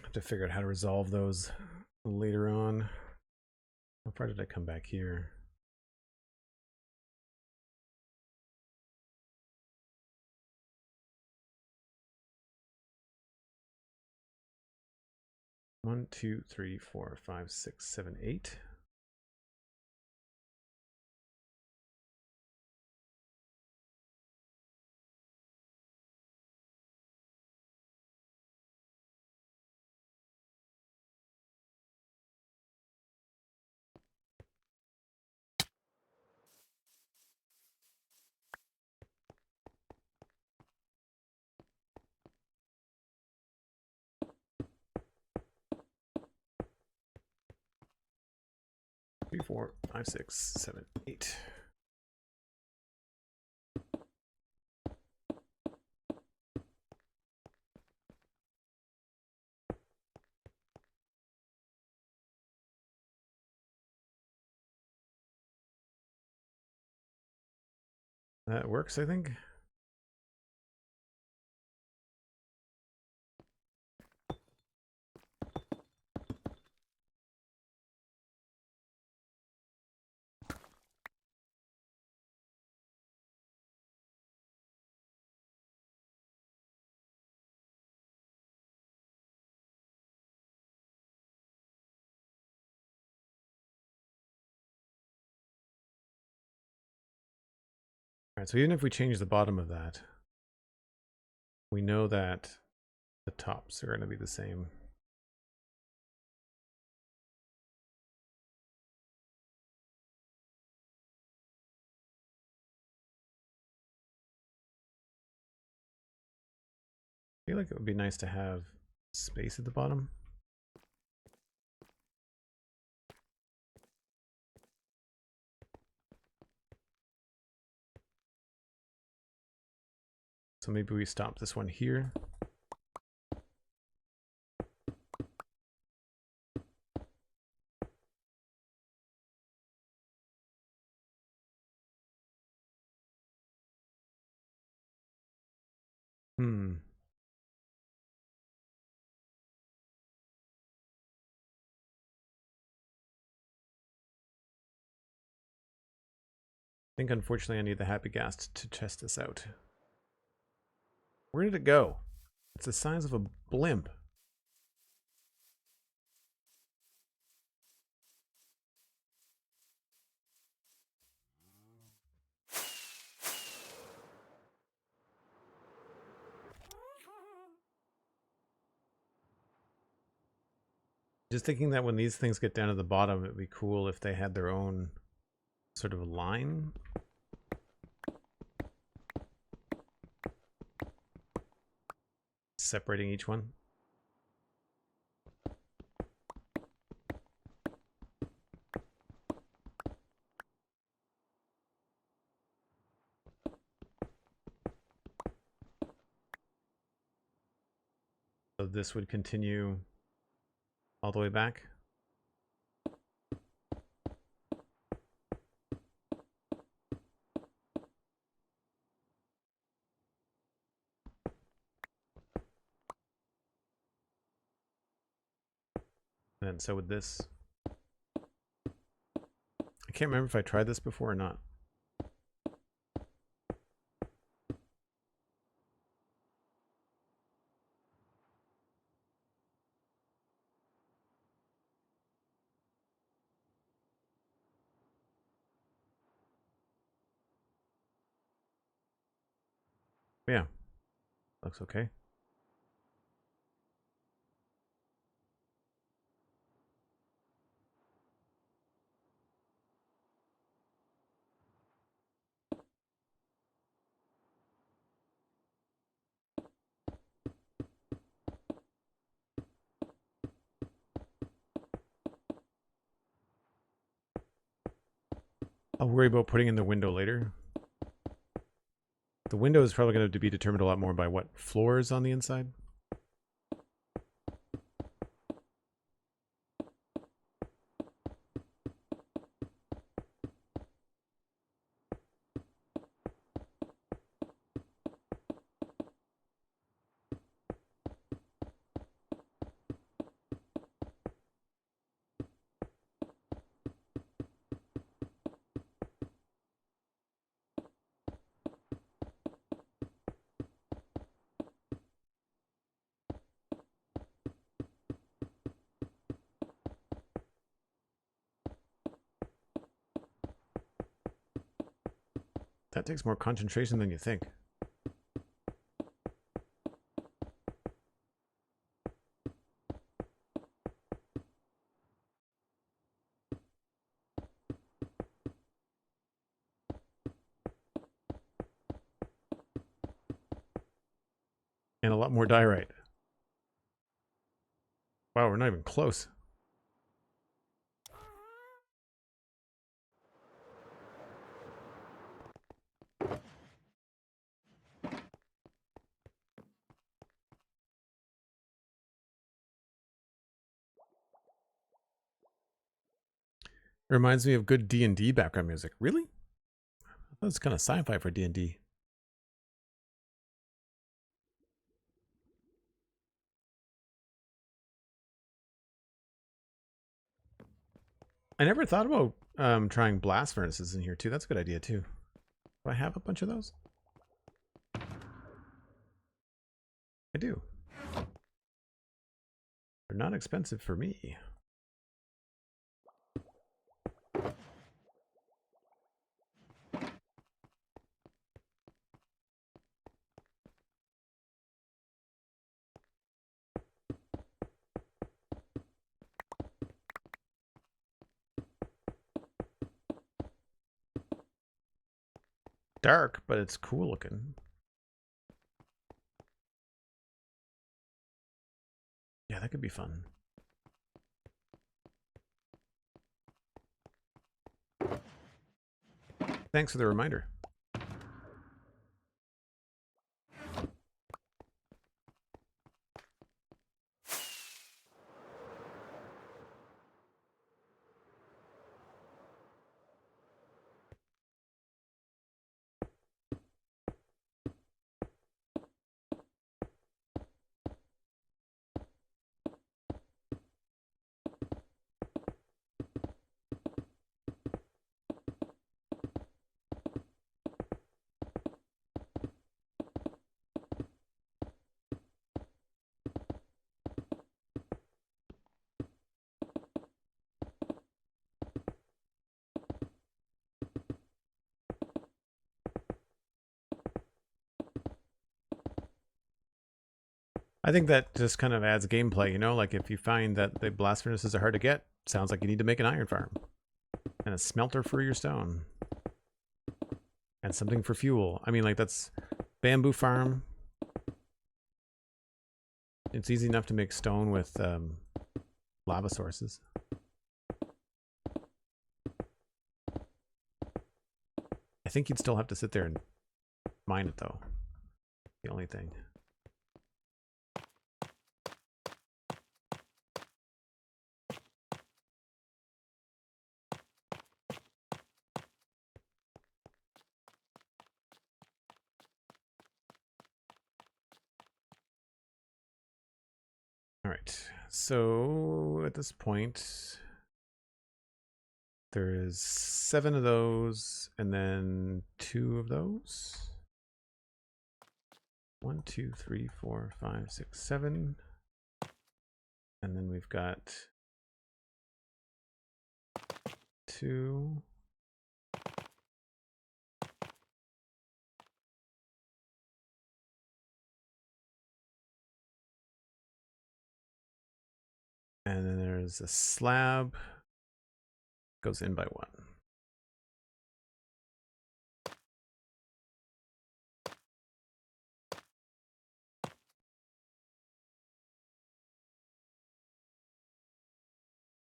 Have to figure out how to resolve those later on. How far did I come back here? One, two, three, four, five, six, seven, 8. Three, four, five, six, seven, 8. That works, I think. All right, so even if we change the bottom of that, we know that the tops are going to be the same. I feel like it would be nice to have space at the bottom. So maybe we stop this one here. I think unfortunately I need the Happy Ghast to test this out. Where did it go? It's the size of a blimp. Just thinking that when these things get down to the bottom, it'd be cool if they had their own sort of line. Separating each one. So this would continue all the way back. And so would this. I can't remember if I tried this before or not. Yeah, looks okay. I'll worry about putting in the window later. The window is probably going to be determined a lot more by what floor is on the inside. That takes more concentration than you think. And a lot more diorite. Wow, we're not even close. It reminds me of good D&D background music. Really? That's kind of sci-fi for D&D. I never thought about trying blast furnaces in here too. That's a good idea too. Do I have a bunch of those? I do. They're not expensive for me. Dark, but it's cool looking. Yeah, that could be fun. Thanks for the reminder. I think that just kind of adds gameplay, you know, like if you find that the blast furnaces are hard to get, sounds like you need to make an iron farm. And a smelter for your stone. And something for fuel. I mean, like that's bamboo farm. It's easy enough to make stone with lava sources. I think you'd still have to sit there and mine it though. The only thing. All right. So at this point, there is 7 of those and then 2 of those. 1, 2, 3, 4, 5, 6, 7. And then we've got 2. And then there's a slab. Goes in by 1.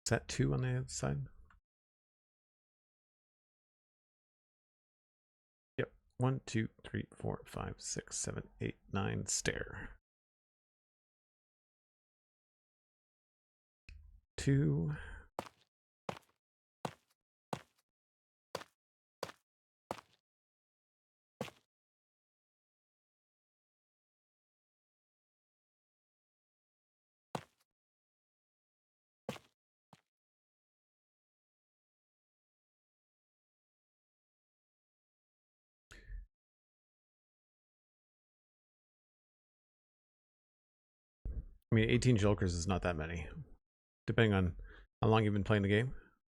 Is that 2 on the other side? Yep. 1, 2, 3, 4, 5, 6, 7, 8, 9 stair. 2. I mean, 18 Jolkers is not that many, depending on how long you've been playing the game.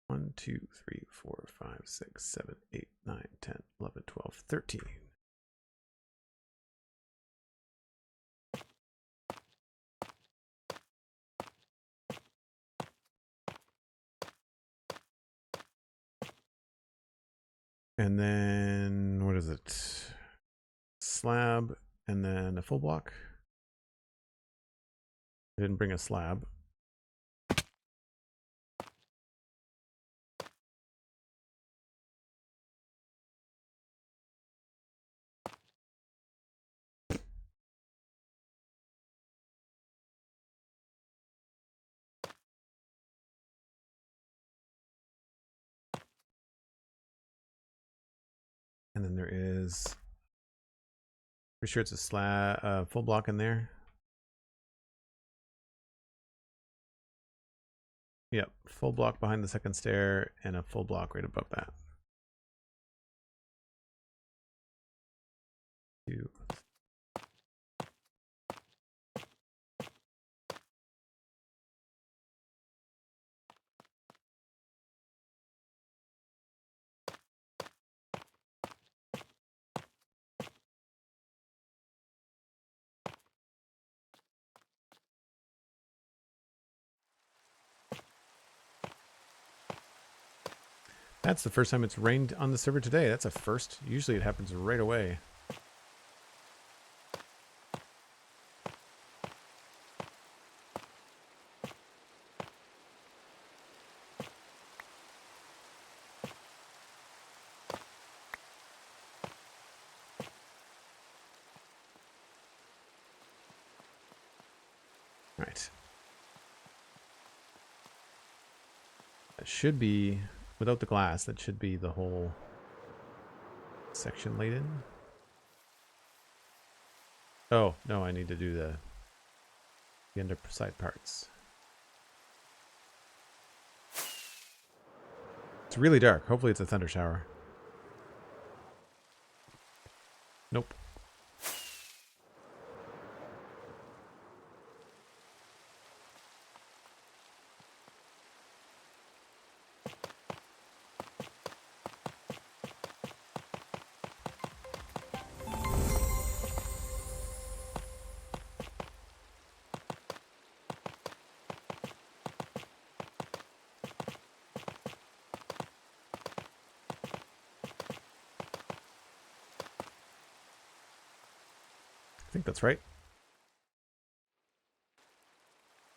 1, 2, 3, 4, 5, 6, 7, 8, 9, 10, 11, 12, 13. And then, what is it? Slab, and then a full block. I didn't bring a slab. And then there is, pretty sure it's a slab, full block in there. Yep, full block behind the second stair and a full block right above that. 2. That's the first time it's rained on the server today. That's a first. Usually it happens right away. Right. That should be, without the glass, that should be the whole section laid in. Oh, no, I need to do the underside parts. It's really dark. Hopefully it's a thunder shower. Nope. I think that's right.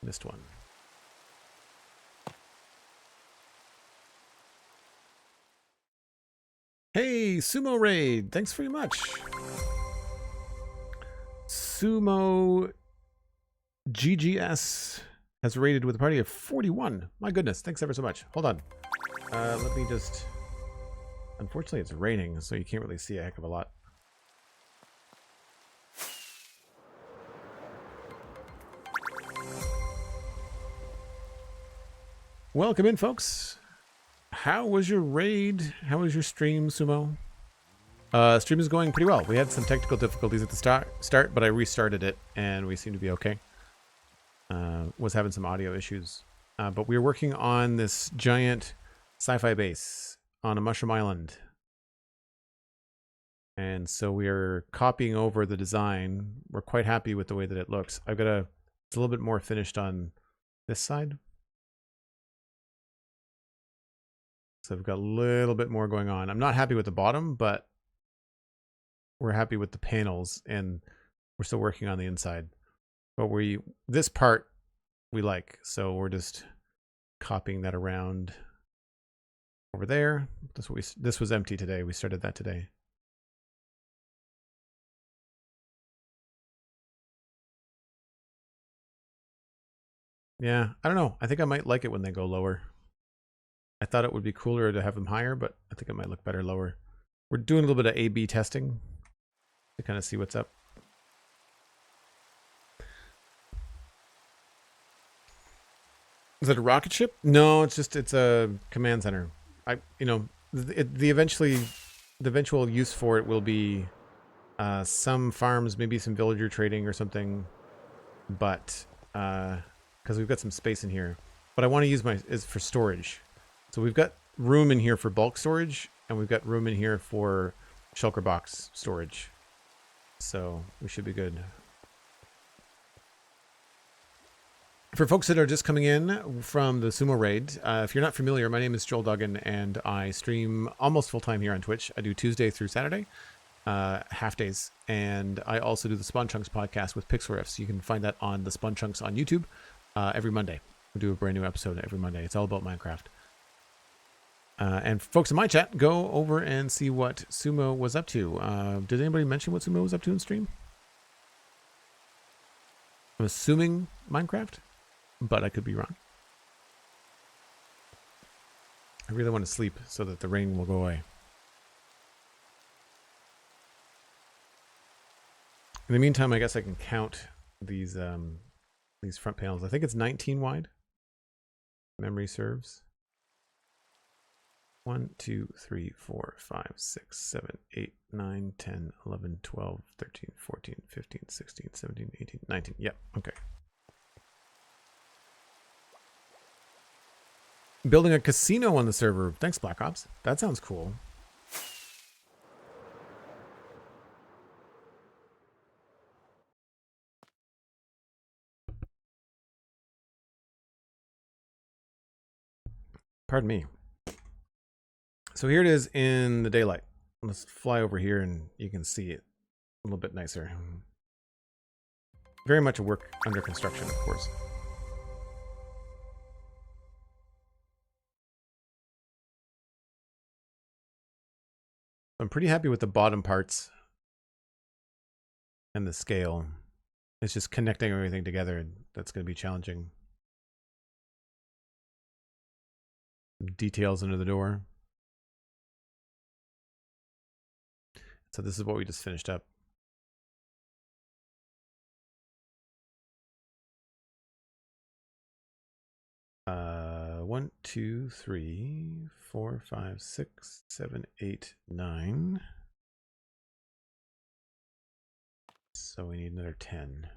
Missed one. Hey, Sumo Raid. Thanks very much. Sumo GGS has raided with a party of 41. My goodness. Thanks ever so much. Hold on. Let me just... Unfortunately, it's raining, so you can't really see a heck of a lot. Welcome in, folks. How was your raid? How was your stream, Sumo? Stream is going pretty well. We had some technical difficulties at the start, but I restarted it, and we seem to be okay. Was having some audio issues. But we were working on this giant sci-fi base on a mushroom island. And so we are copying over the design. We're quite happy with the way that it looks. It's a little bit more finished on this side. So we've got a little bit more going on. I'm not happy with the bottom, but we're happy with the panels, and we're still working on the inside. But this part we like, so we're just copying that around over there. This was empty today. We started that today. Yeah, I don't know. I think I might like it when they go lower. I thought it would be cooler to have them higher, but I think it might look better lower. We're doing a little bit of A/B testing to kind of see what's up. Is it a rocket ship? No, it's a command center. The eventual use for it will be some farms, maybe some villager trading or something, but because we've got some space in here. But I want to use is for storage. So we've got room in here for bulk storage, and we've got room in here for shulker box storage. So we should be good. For folks that are just coming in from the Sumo Raid, if you're not familiar, my name is Joel Duggan, and I stream almost full-time here on Twitch. I do Tuesday through Saturday, half days, and I also do the Spawn Chunks podcast with Pixel Riffs. You can find that on the Spawn Chunks on YouTube every Monday. We do a brand new episode every Monday. It's all about Minecraft. And folks in my chat, go over and see what Sumo was up to. Did anybody mention what Sumo was up to in stream? I'm assuming Minecraft, but I could be wrong. I really want to sleep so that the rain will go away. In the meantime, I guess I can count these front panels. I think it's 19 wide. Memory serves. 1, 2, 3, 4, 5, 6, 7, 8, 9, 10, 11, 12, 13, 14, 15, 16, 17, 18, 19. Yep, okay. Building a casino on the server. Thanks, Black Ops. That sounds cool. Pardon me. So here it is in the daylight. Let's fly over here and you can see it a little bit nicer. Very much a work under construction, of course. I'm pretty happy with the bottom parts and the scale. It's just connecting everything together that's going to be challenging. Details under the door. So this is what we just finished up. One, 2, 3, 4, 5, 6, 7, 8, 9. So we need another 10.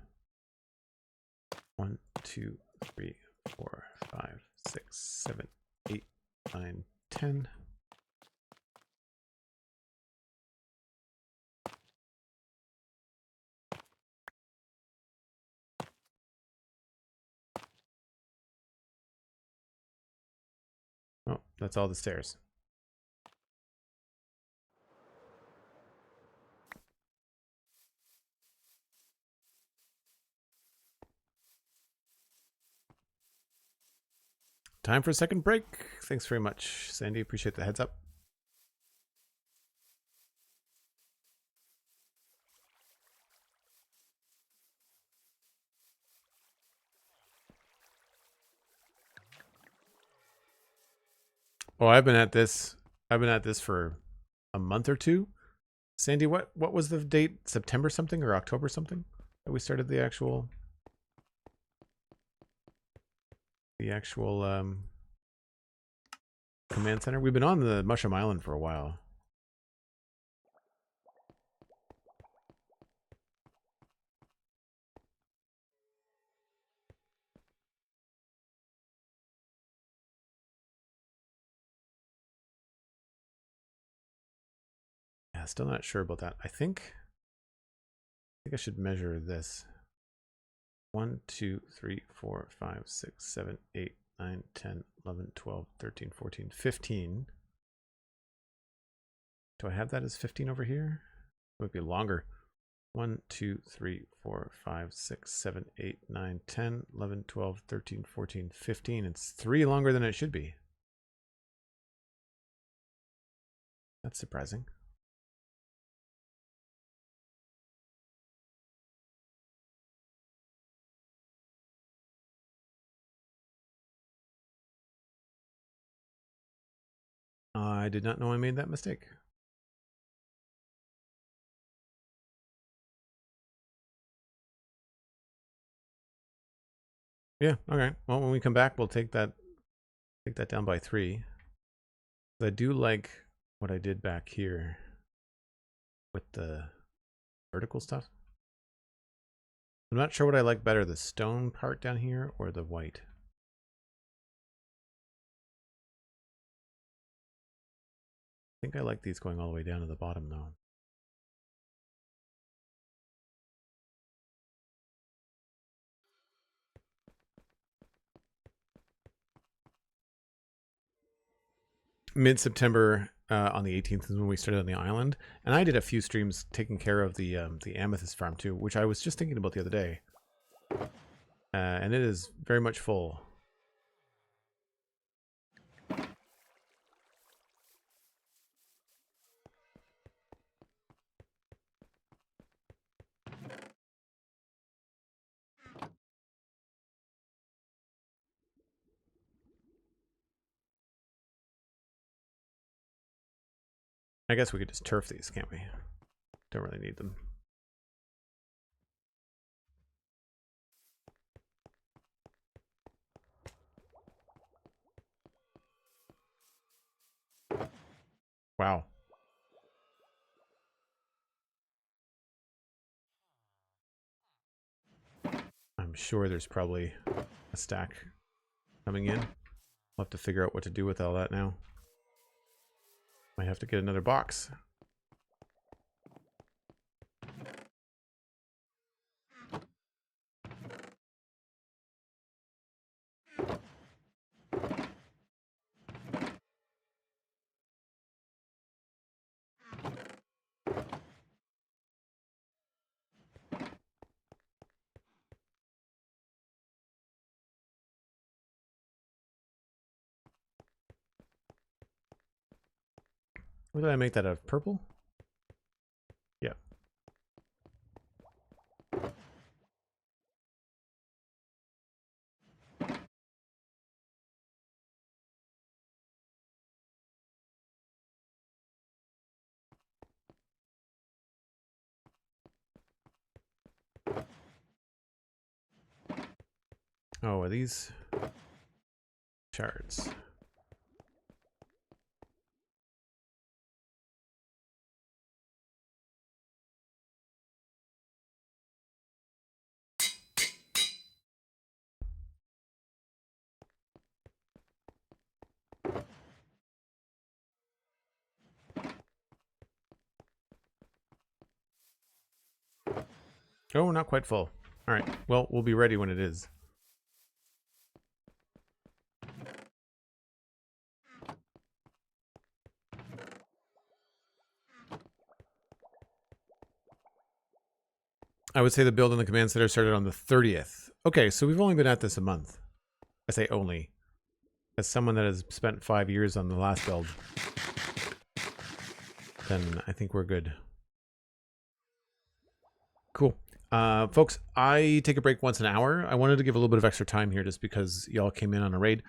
1, 2, 3, 4, 5, 6, 7, 8, 9, 10. Oh, that's all the stairs. Time for a second break. Thanks very much, Sandy. Appreciate the heads up. Oh, I've been at this for a month or two. Sandy, what was the date? September something or October something that we started the actual command center. We've been on the Mushroom Island for a while. Yeah, still not sure about that. I think I should measure this. 1, 2, 3, 4, 5, 6, 7, 8, 9, 10, 11, 12, 13, 14, 15. Do I have that as 15 over here? It would be longer. 1, 2, 3, 4, 5, 6, 7, 8, 9, 10, 11, 12, 13, 14, 15. It's 3 longer than it should be. That's surprising. I did not know I made that mistake. Yeah, okay. Well, when we come back, we'll take that down by 3. I do like what I did back here with the vertical stuff. I'm not sure what I like better, the stone part down here or the white. I think I like these going all the way down to the bottom though. Mid-September on the 18th is when we started on the island, and I did a few streams taking care of the amethyst farm too, which I was just thinking about the other day, and it is very much full. I guess we could just turf these, can't we? Don't really need them. Wow. I'm sure there's probably a stack coming in. We'll have to figure out what to do with all that now. Might have to get another box. What did I make that of? Purple? Yeah. Oh, are these shards? Oh, not quite full. All right. Well, we'll be ready when it is. I would say the build on the command center started on the 30th. Okay, so we've only been at this a month. I say only. As someone that has spent 5 years on the last build, then I think we're good. Cool. Folks, I take a break once an hour. I wanted to give a little bit of extra time here just because y'all came in on a raid.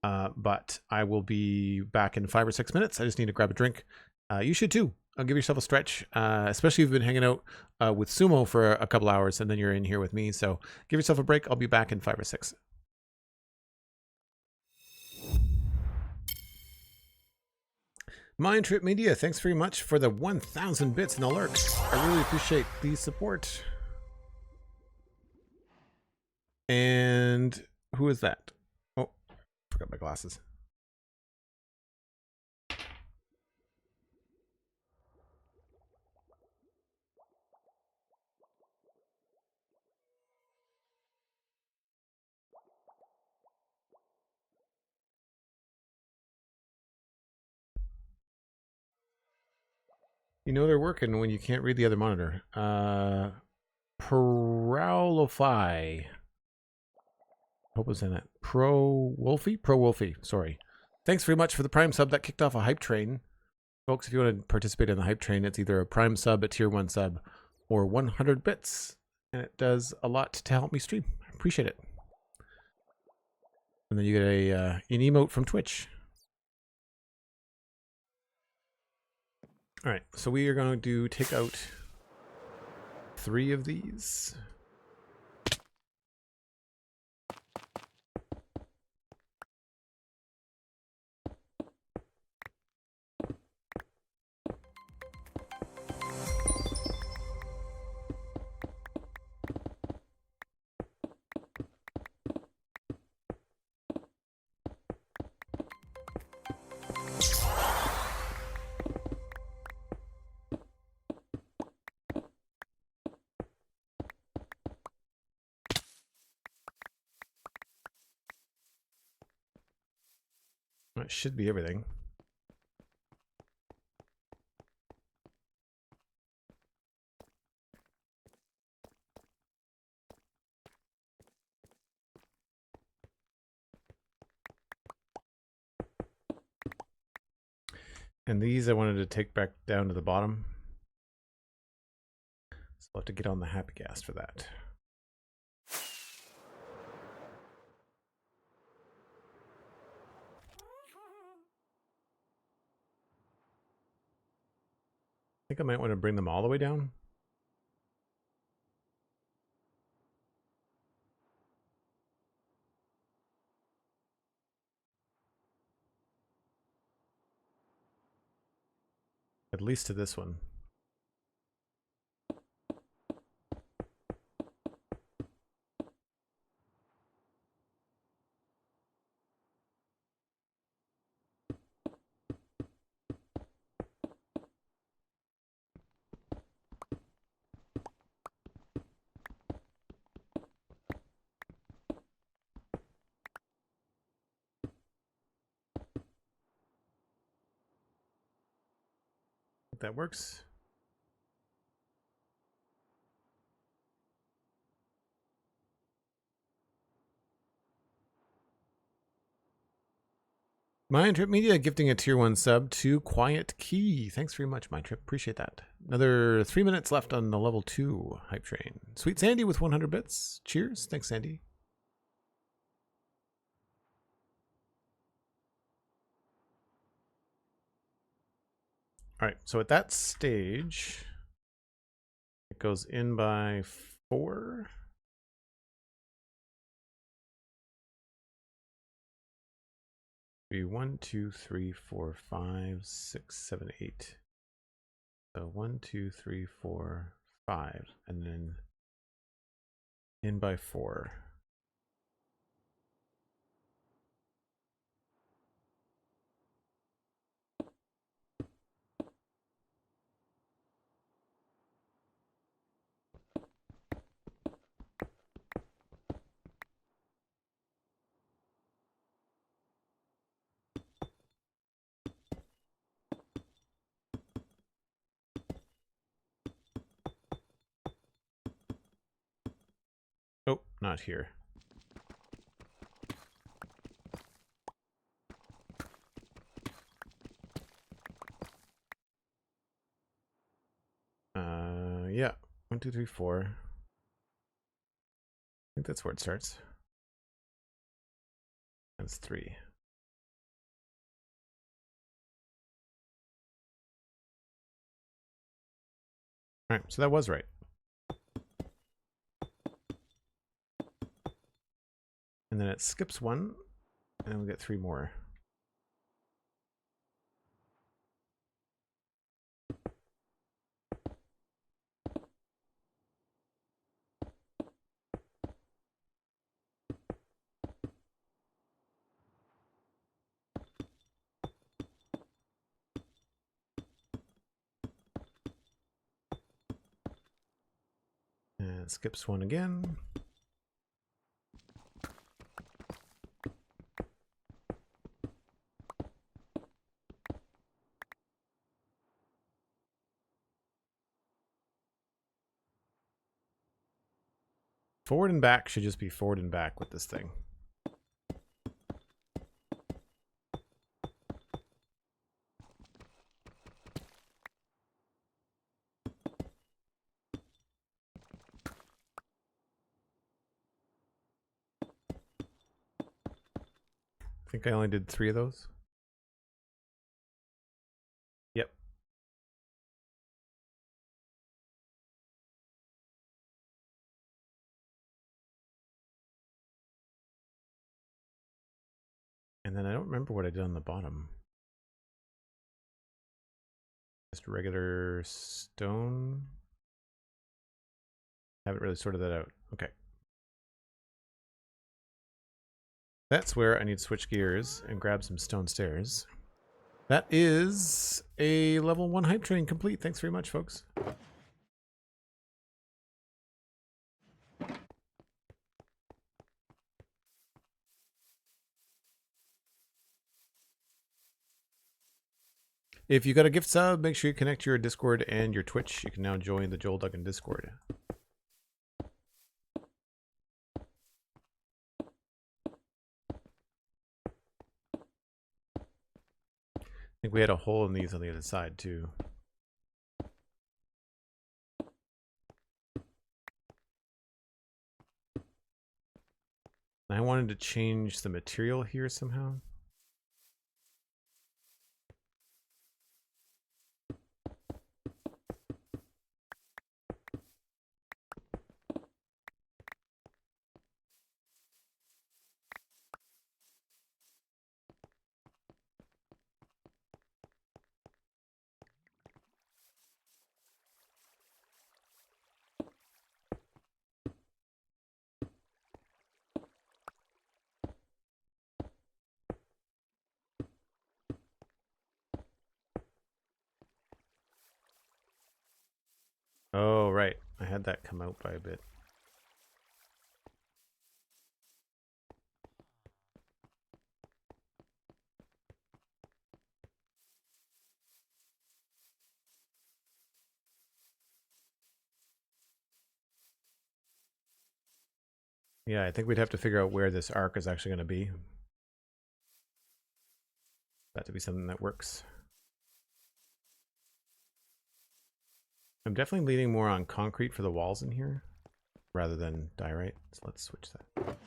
But I will be back in 5 or 6 minutes. I just need to grab a drink. You should too. Give yourself a stretch, especially if you've been hanging out with Sumo for a couple hours and then you're in here with me. So give yourself a break. I'll be back in 5 or 6. MindTripMedia, thanks very much for the 1,000 bits and the lurk. I really appreciate the support. And who is that? Oh, forgot my glasses. You know they're working when you can't read the other monitor. Prowlify. Hope was in it. Pro Wolfie, sorry. Thanks very much for the Prime sub. That kicked off a hype train. Folks, if you want to participate in the hype train, it's either a Prime sub, a Tier 1 sub, or 100 bits. And it does a lot to help me stream. I appreciate it. And then you get an emote from Twitch. All right, so we are going to take out 3 of these. That should be everything. And these I wanted to take back down to the bottom. So I'll have to get on the happy gas for that. I think I might want to bring them all the way down. At least to this one. If that works. MindTripMedia gifting a Tier 1 sub to Quiet Key. Thanks very much, MindTrip. Appreciate that. Another 3 minutes left on the level 2 hype train. SweetSandi with 100 bits. Cheers. Thanks, Sandy. All right, so at that stage, it goes in by 4. Be 1, 2, 3, 4, 5, 6, 7, 8. So 1, 2, 3, 4, 5, and then in by 4. Oh, not here. Yeah. 1, 2, 3, 4. I think that's where it starts. That's 3. All right, so that was right. And then it skips 1, and we get 3 more. skips one again. Forward and back should just be forward and back with this thing. I think I only did 3 of those. Yep. And then I don't remember what I did on the bottom. Just regular stone. Haven't really sorted that out. Okay. That's where I need to switch gears and grab some stone stairs. That is a level 1 hype train complete. Thanks very much, folks. If you got a gift sub, make sure you connect your Discord and your Twitch. You can now join the Joel Duggan Discord. I think we had a hole in these on the other side too. I wanted to change the material here somehow. Oh, right. I had that come out by a bit. Yeah, I think we'd have to figure out where this arc is actually going to be. That to be something that works. I'm definitely leaning more on concrete for the walls in here rather than diorite. So let's switch that.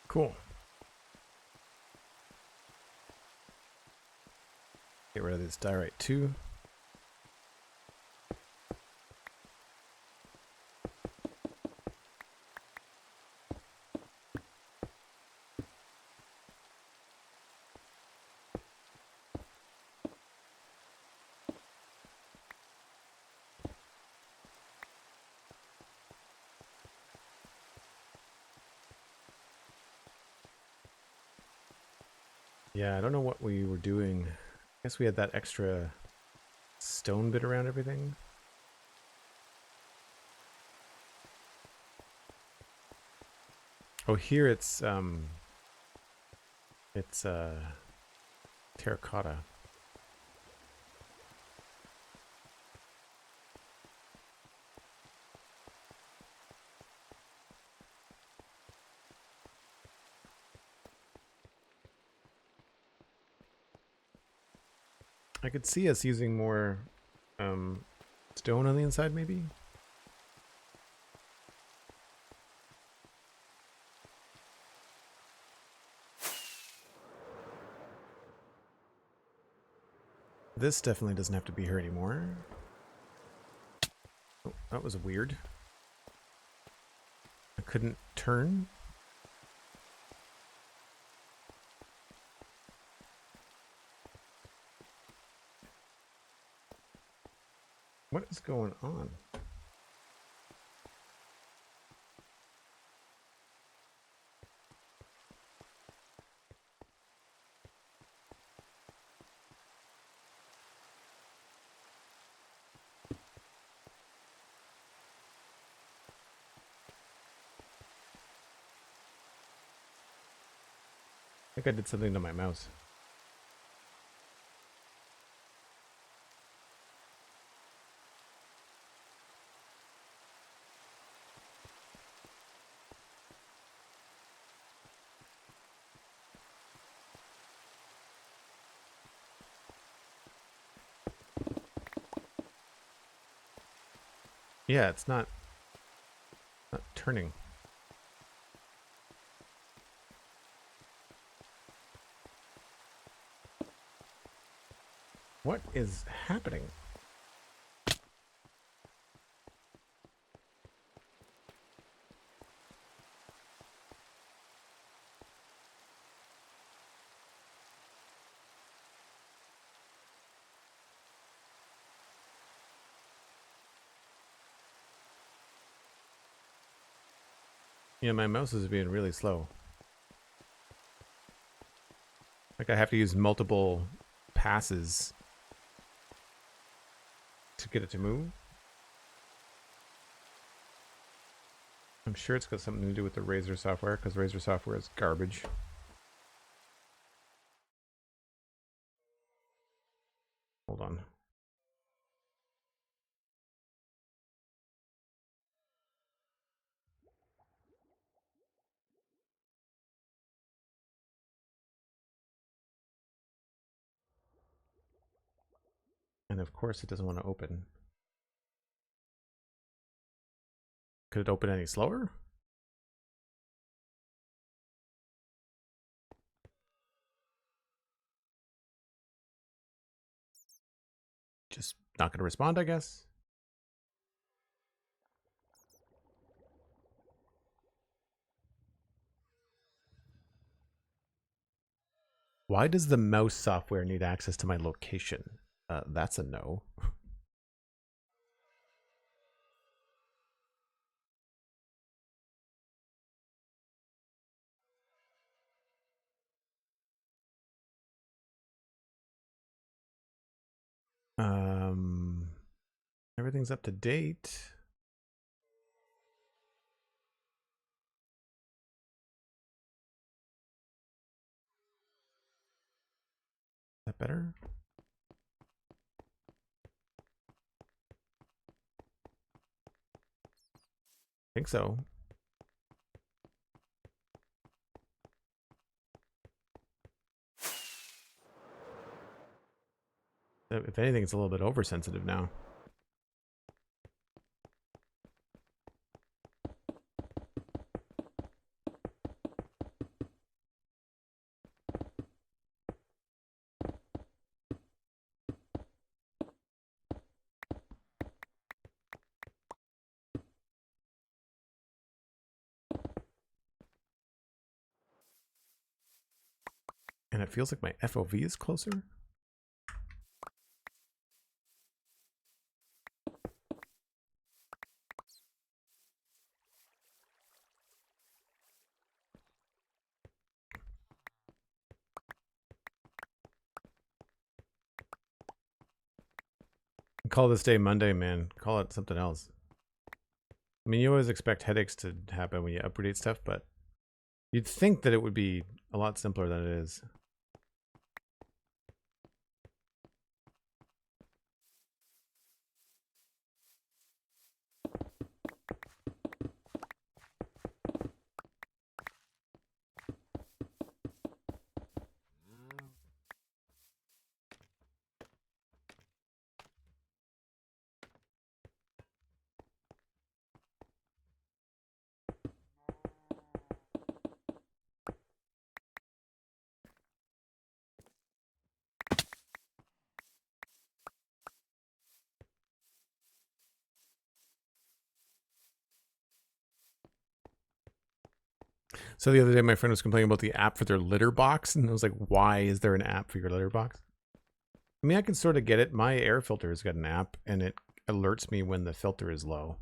Cool. Get rid of this diorite too. Yeah, I don't know what we were doing. I guess we had that extra stone bit around everything. Oh, here it's It's terracotta. I could see us using more stone on the inside, maybe. This definitely doesn't have to be here anymore. Oh, that was weird. I couldn't turn. What is going on? I think I did something to my mouse. Yeah, it's not turning. What is happening? Yeah, my mouse is being really slow. Like I have to use multiple passes to get it to move. I'm sure it's got something to do with the Razer software, because Razer software is garbage. Hold on. And of course it doesn't want to open. Could it open any slower? Just not going to respond, I guess. Why does the mouse software need access to my location? That's a no. Everything's up to date. Is that better? I think so. If anything, it's a little bit oversensitive now. And it feels like my FOV is closer. Call this day Monday, man. Call it something else. I mean, you always expect headaches to happen when you update stuff, but You'd think that it would be a lot simpler than it is. So the other day, my friend was complaining about the app for their litter box, and I was like, why is there an app for your litter box? I mean, I can sort of get it. My air filter has got an app, and it alerts me when the filter is low.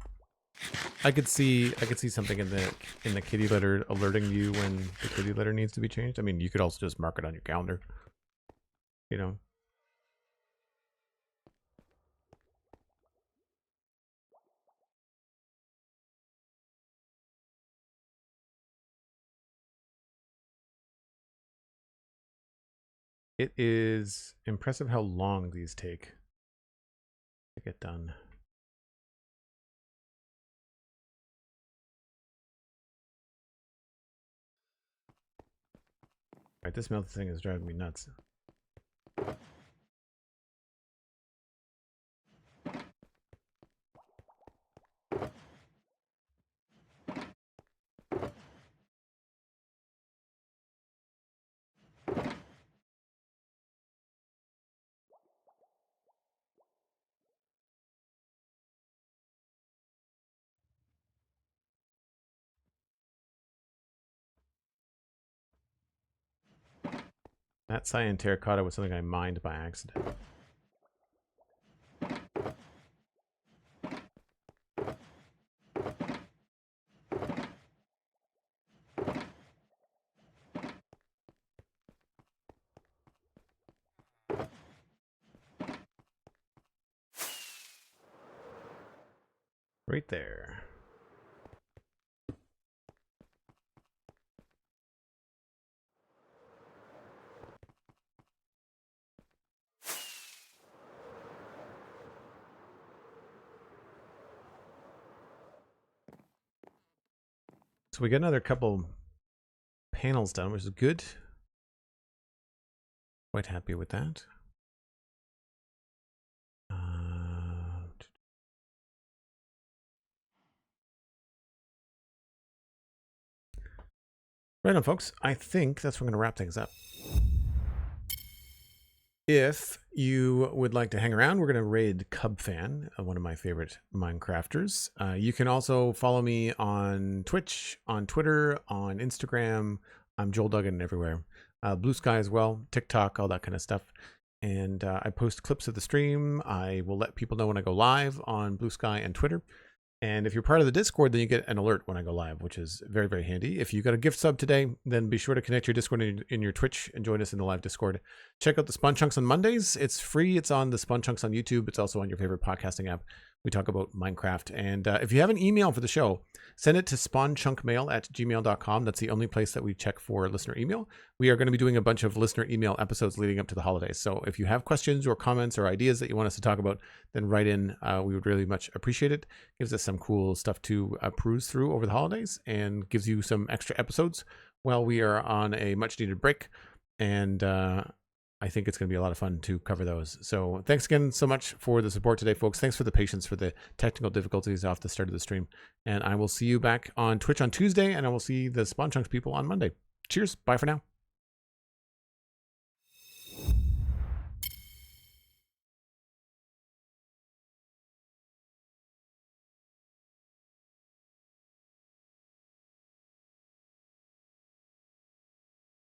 I could see something in the kitty litter alerting you when the kitty litter needs to be changed. I mean, you could also just mark it on your calendar. You know. It is impressive how long these take to get done. All right, this melt thing is driving me nuts. That cyan terracotta was something I mined by accident. Right there. So we got another couple panels done, which is good. Quite happy with that. Right on, folks. I think that's where I'm going to wrap things up. If you would like to hang around, we're going to raid Cubfan, one of my favorite Minecrafters. You can also follow me on Twitch, on Twitter, on Instagram. I'm Joel Duggan everywhere. Blue Sky as well, TikTok, all that kind of stuff. And I post clips of the stream. I will let people know when I go live on Blue Sky and Twitter. And if you're part of the Discord, then you get an alert when I go live, which is very, very handy. If you got a gift sub today, then be sure to connect your Discord in your Twitch and join us in the live Discord. Check out the Spawn Chunks on Mondays. It's free. It's on the Spawn Chunks on YouTube. It's also on your favorite podcasting app. We talk about Minecraft. And if you have an email for the show, send it to spawnchunkmail@gmail.com. That's the only place that we check for listener email. We are going to be doing a bunch of listener email episodes leading up to the holidays. So if you have questions or comments or ideas that you want us to talk about, then write in. We would really much appreciate it. Gives us some cool stuff to peruse through over the holidays and gives you some extra episodes while we are on a much needed break. And I think it's going to be a lot of fun to cover those. So thanks again so much for the support today, folks. Thanks for the patience for the technical difficulties off the start of the stream. And I will see you back on Twitch on Tuesday, and I will see the Spawn Chunks people on Monday. Cheers. Bye for now.